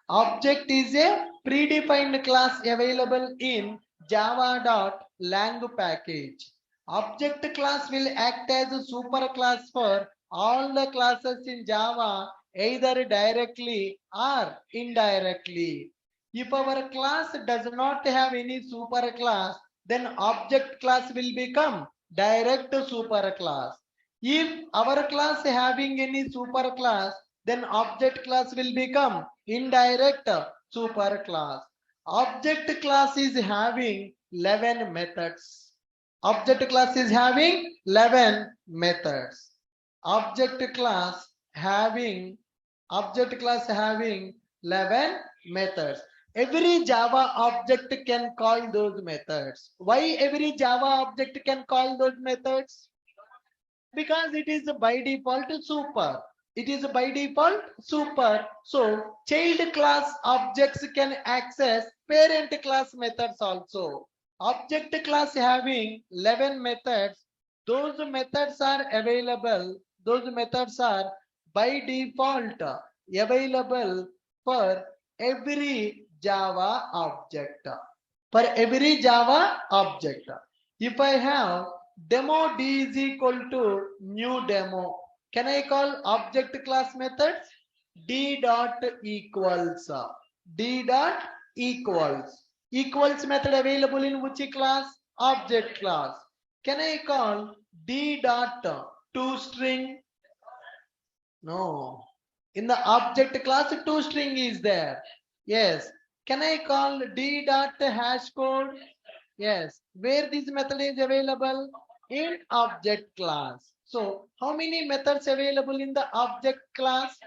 A: Object is a predefined class available in java.lang package. Object class will act as a superclass for all the classes in Java, either directly or indirectly. If our class does not have any superclass, then object class will become direct superclass. If our class having any superclass, then object class will become indirect superclass. Object class is having 11 methods. Object class is having 11 methods. Object class having object class having 11 methods. Every Java object can call those methods. Why every Java object can call those methods? Because it is by default super. It is by default super. So child class objects can access parent class methods also. Object class having 11 methods. Those methods are available. Those methods are by default available for every Java object. For every Java object. If I have demo d is equal to new demo, can I call object class methods? D dot equals D dot equals method available in which class? Object class. Can I call D dot toString? No. In the object class, toString is there. Yes. Can I call D dot hash code? Yes. Where this method is available? In object class. So how many methods available in the object class?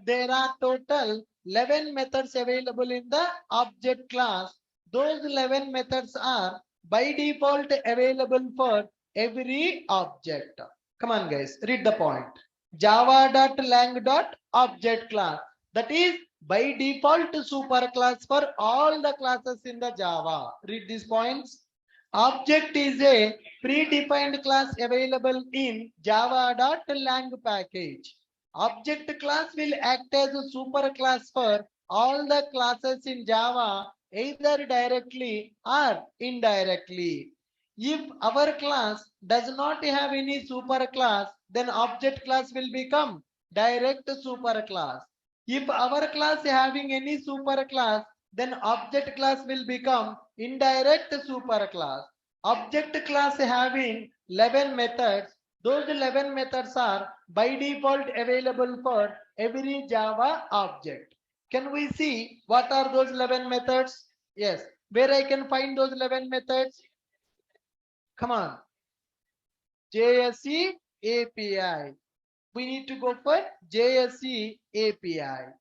A: There are total 11 methods available in the object class. Those 11 methods are by default available for every object. Come on guys, read the point. Java.lang.object class. That is by default superclass for all the classes in the Java. Read these points. Object is a predefined class available in java.lang package. Object class will act as a superclass for all the classes in Java, either directly or indirectly. If our class does not have any superclass, then object class will become direct superclass. If our class having any superclass, then object class will become indirect superclass. Object class having 11 methods. Those 11 methods are by default available for every Java object. Can we see what are those 11 methods? Yes. Where I can find those 11 methods? Come on. JSE API. We need to go for JSE API.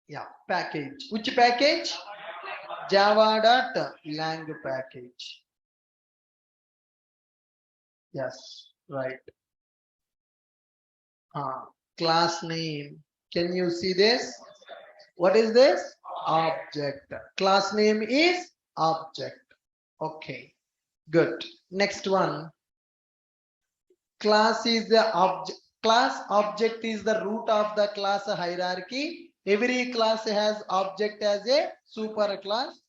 A: Yeah, package. Which package? Java.lang package. Yes, right. Class name. Can you see this? What is this? Object. Class name is object. Okay, good. Next one. Class is the object. Class object is the root of the class hierarchy. Every class has object as a super class.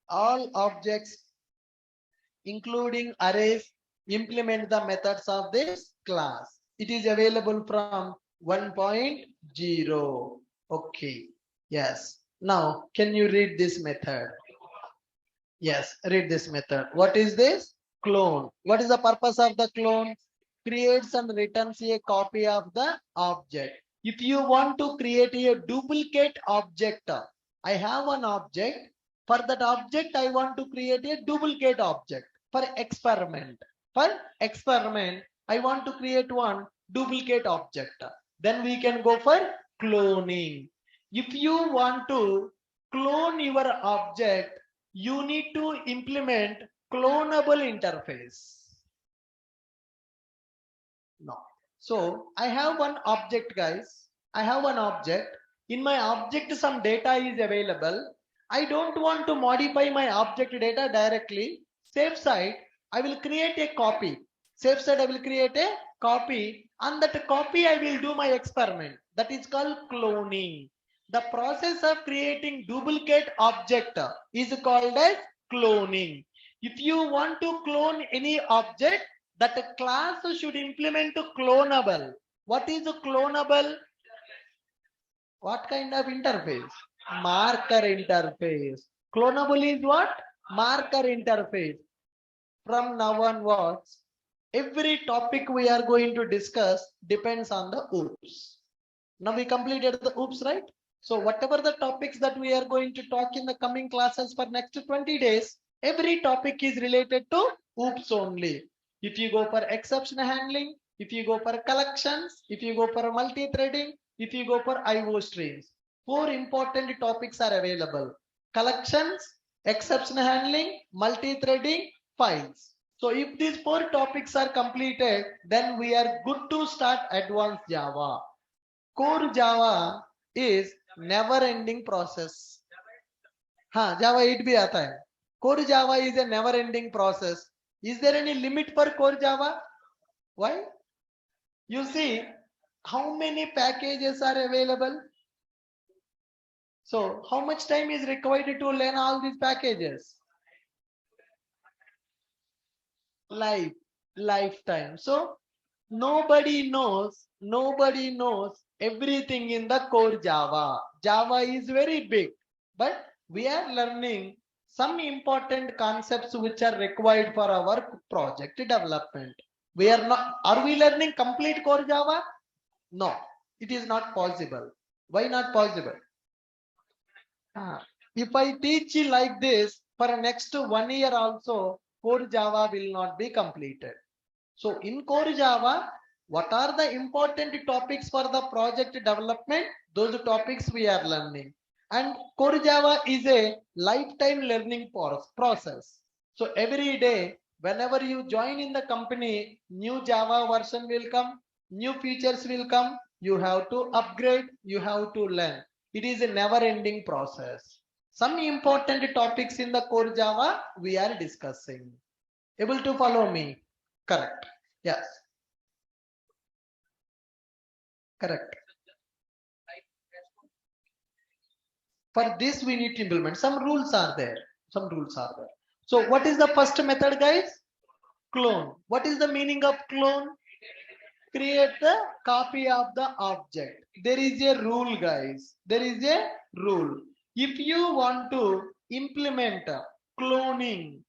A: All objects, including arrays, implement the methods of this class. It is available from 1.0. Okay. Yes. Now, can you read this method? Yes, read this method. What is this? Clone. What is the purpose of the clone? Creates and returns a copy of the object. If you want to create a duplicate object, I have an object. For that object, I want to create a duplicate object for experiment. For experiment, I want to create one duplicate object. Then we can go for cloning. If you want to clone your object, you need to implement clonable interface. No. So I have one object, guys. I have one object. In my object, some data is available. I don't want to modify my object data directly. Safe side, I will create a copy. Safe side, I will create a copy. On that copy, I will do my experiment. That is called cloning. The process of creating duplicate object is called as cloning. If you want to clone any object, that class should implement clonable. What is clonable? What kind of interface? Marker interface. Clonable is what? Marker interface. From now onwards, every topic we are going to discuss depends on the OOPS. Now we completed the OOPS, right? So whatever the topics that we are going to talk in the coming classes for next 20 days, every topic is related to OOPS only. If you go for exception handling, if you go for collections, if you go for multi-threading, if you go for IO streams, 4 important topics are available. Collections, exception handling, multi-threading, files. So if these 4 topics are completed, then we are good to start advanced Java. Core Java is never-ending process. Java 8 भी आता है. Core Java is a never-ending process. Is there any limit for core Java? Why? You see, how many packages are available? So, how much time is required to learn all these packages? Lifetime. So, nobody knows everything in the core Java. Java is very big, but we are learning some important concepts which are required for our project development. Are we learning complete core Java? No, it is not possible. Why not possible? If I teach you like this for next 1 year also, core Java will not be completed. So in core Java, what are the important topics for the project development? Those topics we are learning. And core Java is a lifetime learning process. So every day, whenever you join in the company, new Java version will come, new features will come. You have to upgrade, you have to learn. It is a never-ending process. Some important topics in the core Java we are discussing. Able to follow me? Correct. Yes. Correct. For this we need to implement. Some rules are there. So what is the first method, guys? Clone. What is the meaning of clone? Create the copy of the object. There is a rule, guys. There is a rule. If you want to implement cloning,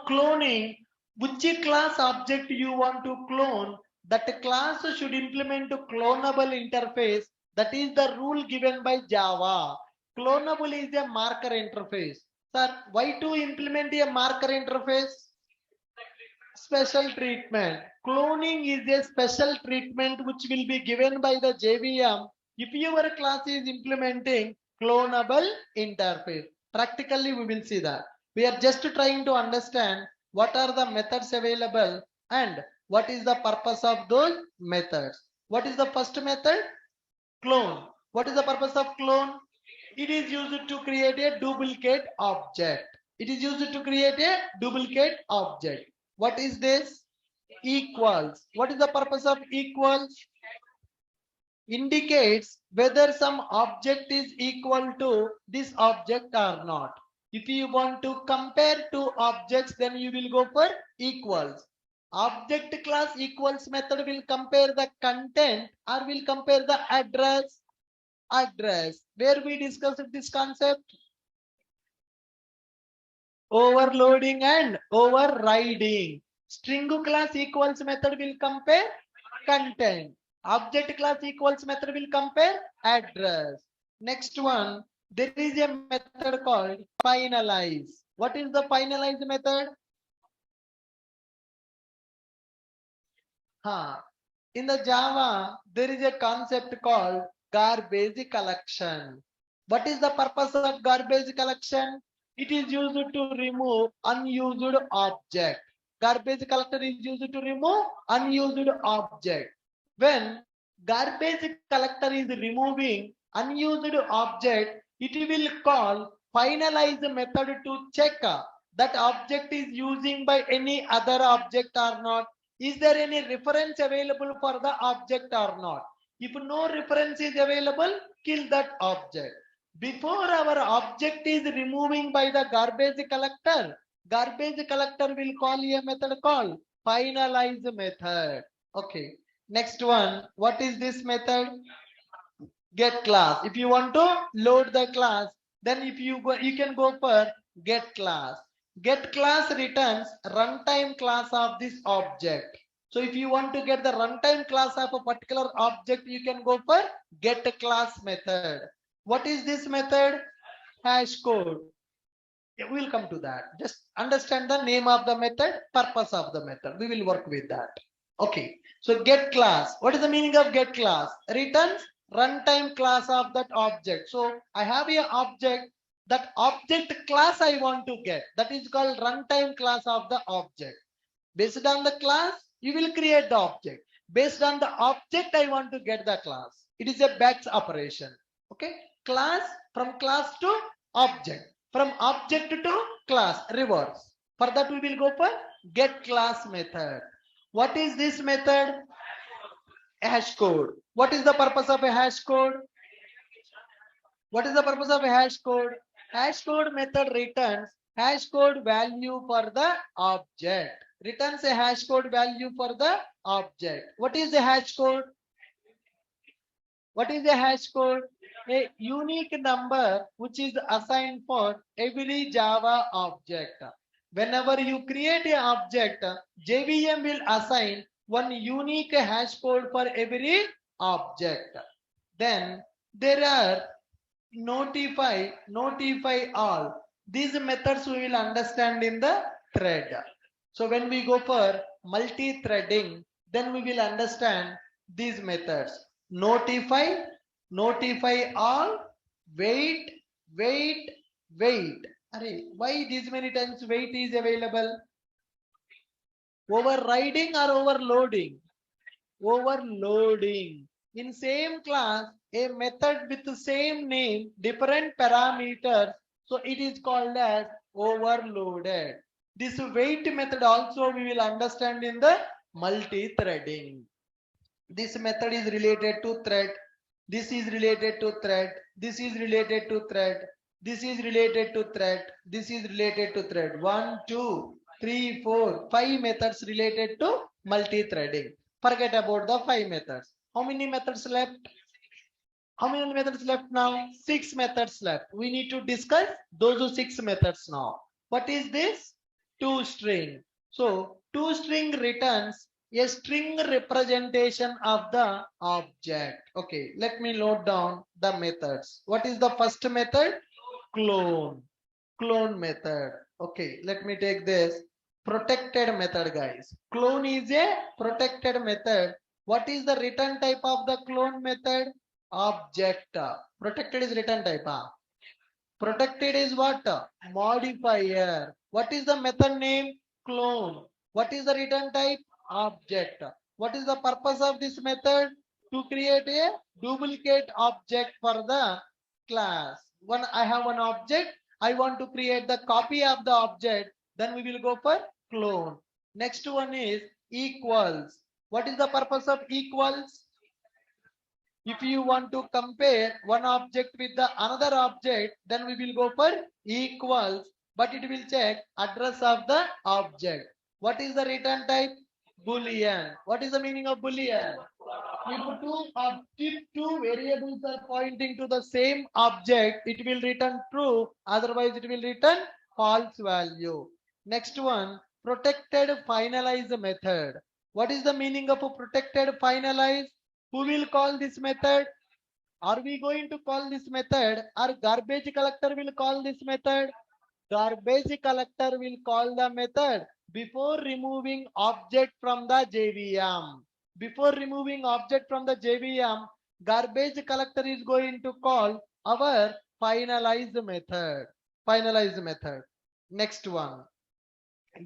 A: cloning, which class object you want to clone, that class should implement a clonable interface. That is the rule given by Java. Clonable is a marker interface. Sir, why to implement a marker interface? Special treatment. Cloning is a special treatment which will be given by the JVM if your class is implementing clonable interface. Practically, we will see that. We are just trying to understand what are the methods available, and what is the purpose of those methods. What is the first method? Clone. What is the purpose of clone? It is used to create a duplicate object. It is used to create a duplicate object. What is this? Equals. What is the purpose of equals? Indicates whether some object is equal to this object or not. If you want to compare two objects, then you will go for equals. Object class equals method will compare the content or will compare the address. Where we discussed this concept. Overloading and overriding. String class equals method will compare content. Object class equals method will compare address. Next one, there is a method called finalize. What is the finalize method? In the Java, there is a concept called garbage collection. What is the purpose of garbage collection? It is used to remove unused object. Garbage collector is used to remove unused object. When garbage collector is removing unused object, it will call finalize method to check that object is using by any other object or not. Is there any reference available for the object or not? If no reference is available, kill that object. Before our object is removing by the garbage collector will call a method called finalize method. Okay. Next one, what is this method? Get class. If you want to load the class, then if you go, you can go for get class. Get class returns runtime class of this object. So if you want to get the runtime class of a particular object, you can go for get class method. What is this method? Hash code. We will come to that. Just understand the name of the method, purpose of the method. We will work with that. Okay. So get class. What is the meaning of get class? Returns runtime class of that object. So I have a object. That object class I want to get. That is called runtime class of the object. Based on the class, you will create the object. Based on the object, I want to get the class. It is a batch operation. Okay. Class, from class to object. From object to class, reverse. For that, we will go for get class method. What is this method? Hash code. What is the purpose of a hash code? What is the purpose of a hash code? Hash code method returns hash code value for the object. Returns a hash code value for the object. What is the hash code? What is the hash code? A unique number which is assigned for every Java object. Whenever you create an object, JVM will assign one unique hash code for every object. Then there are notify all. These methods we will understand in the thread. So when we go for multi-threading, then we will understand these methods. Notify all, wait. Array, why these many times wait is available? Overriding or overloading? Overloading. In same class, a method with the same name, different parameters, so it is called as overloaded. This wait method also we will understand in the multi-threading. This method is related to thread. This is related to thread. This is related to thread. This is related to thread. This is related to thread. 1, 2, 3, 4, 5 methods related to multi-threading. Forget about the 5 methods. How many methods left? How many methods left now? 6 methods left. We need to discuss those 6 methods now. What is this? ToString. So ToString returns a string representation of the object. Okay, let me load down the methods. What is the first method? Clone method. Okay, let me take this protected method, guys. Clone is a protected method. What is the return type of the clone method? Object. Protected is return type. Protected is what? Modifier. What is the method name? clone. What is the return type? Object. What is the purpose of this method? To create a duplicate object for the class. When I have one object, I want to create the copy of the object, then we will go for clone. Next one is equals. What is the purpose of equals? If you want to compare one object with the another object, then we will go for equals, but it will check address of the object. What is the return type? Boolean. What is the meaning of Boolean? If two variables are pointing to the same object, it will return true, otherwise it will return false value. Next one, protected finalize method. What is the meaning of a protected finalize? Who will call this method? Are we going to call this method, or garbage collector will call this method? Garbage collector will call the method before removing object from the JVM. Before removing object from the JVM, garbage collector is going to call our finalize method. Finalize method. Next one,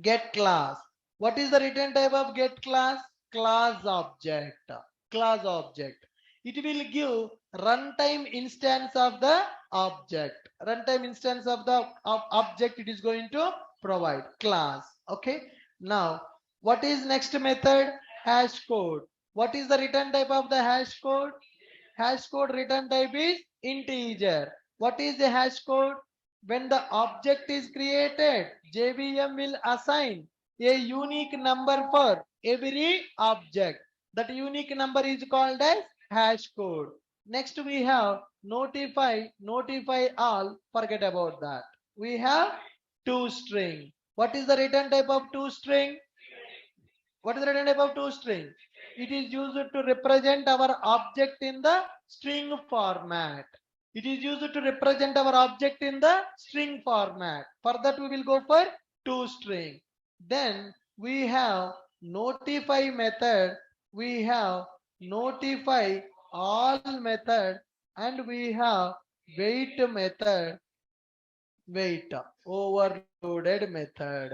A: get class. What is the return type of get class? Class object. Class object. It will give runtime instance of the object. Runtime instance of the object it is going to provide class. Okay. Now, what is next method? Hash code. What is the return type of the hash code? Hash code return type is integer. What is the hash code? When the object is created, JVM will assign a unique number for every object. That unique number is called as hash code. Next we have notify, notify all. Forget about that. We have toString. What is the return type of toString? What is the return type of toString? It is used to represent our object in the string format. It is used to represent our object in the string format. For that we will go for toString. Then we have notify method. We have notify all method, and we have wait method. Wait, overloaded method.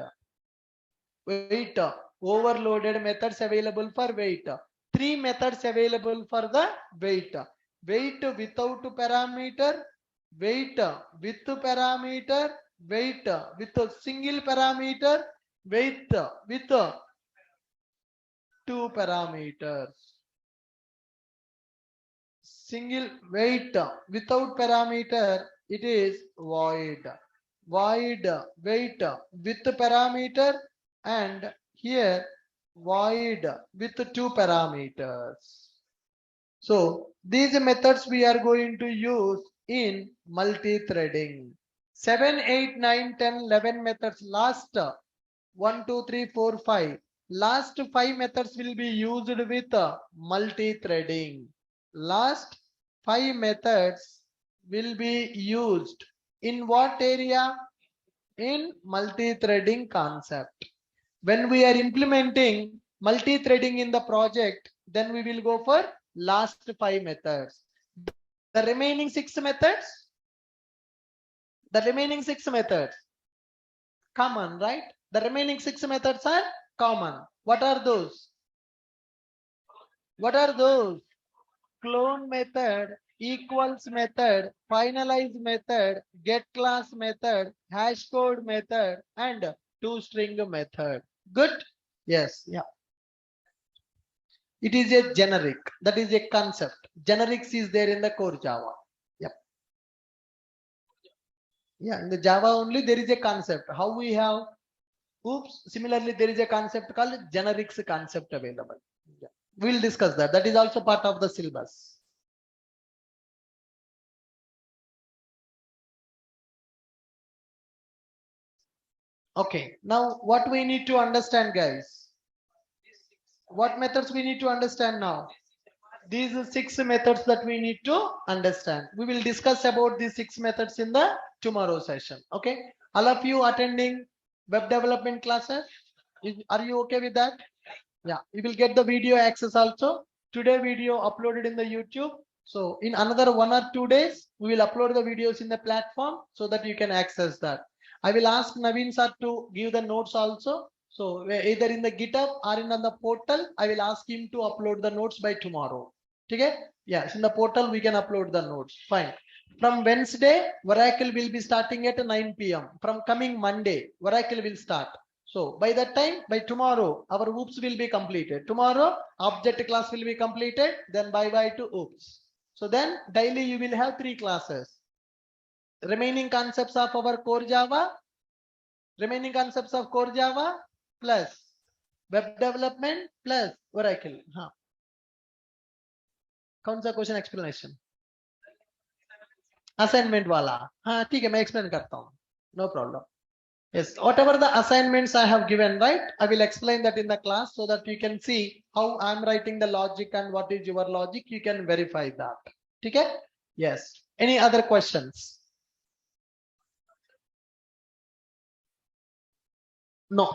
A: Wait, overloaded methods available for wait. Three methods available for the wait. Wait without parameter, wait with parameter, wait with a single parameter, wait with two parameters. Single wait without parameter, it is void. Void wait with parameter, and here void with two parameters. So these methods we are going to use in multi-threading. 7, 8, 9, 10, 11 methods. Last 1, 2, 3, 4, 5. Last 5 methods will be used with multi-threading. Last 5 methods will be used in what area? In multi-threading concept. When we are implementing multi-threading in the project, then we will go for last 5 methods. The remaining 6 methods, common, right? The remaining 6 methods are common. What are those? What are those? Clone method, equals method, finalize method, get class method, hash code method, and toString method. Good? Yes. Yeah. It is a generic. That is a concept. Generics is there in the core Java. Yep. Yeah, in the Java only there is a concept. How we have oops. Similarly, there is a concept called generics concept available. Yeah. We'll discuss that. That is also part of the syllabus. Okay. Now, what we need to understand, guys? What methods we need to understand now? These are 6 methods that we need to understand. We will discuss about these 6 methods in the tomorrow session. Okay. All of you attending web development classes, are you okay with that? Yeah. You will get the video access also. Today video uploaded in the YouTube. So in another 1 or 2 days, we will upload the videos in the platform so that you can access that. I will ask Naveen sir to give the notes also. So either in the GitHub or in on the portal, I will ask him to upload the notes by tomorrow. Okay? Yes, in the portal we can upload the notes. Fine. From Wednesday, Oracle will be starting at 9 p.m. From coming Monday, Oracle will start. So by that time, by tomorrow, our OOPS will be completed. Tomorrow, object class will be completed. Then bye-bye to OOPS. So then daily you will have 3 classes. Remaining concepts of our core Java, plus web development plus Oracle. हाँ. कौन सा question explanation? Assignment वाला. हाँ ठीक है, मैं explain करता हूँ. No problem. Yes, whatever the assignments I have given, right? I will explain that in the class so that you can see how I'm writing the logic and what is your logic. You can verify that. Okay? Yes. Any other questions? No.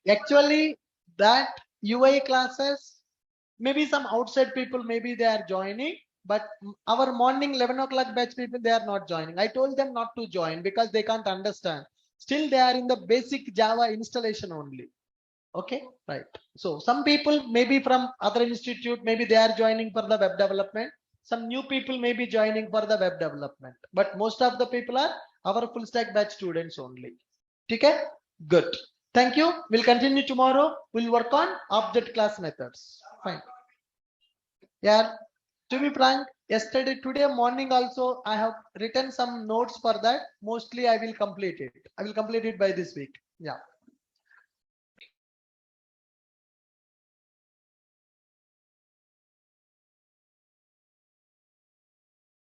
A: Actually, that UI classes, maybe some outside people, maybe they are joining, but our morning 11 o'clock batch people, they are not joining. I told them not to join because they can't understand. Still, they are in the basic Java installation only. Okay, right. So some people maybe from other institute, maybe they are joining for the web development. Some new people may be joining for the web development, but most of the people are our full stack batch students only. Okay, good. Thank you. We'll continue tomorrow. We'll work on object class methods. Fine. Yeah. To be frank, today morning also, I have written some notes for that. Mostly I will complete it. I will complete it by this week. Yeah.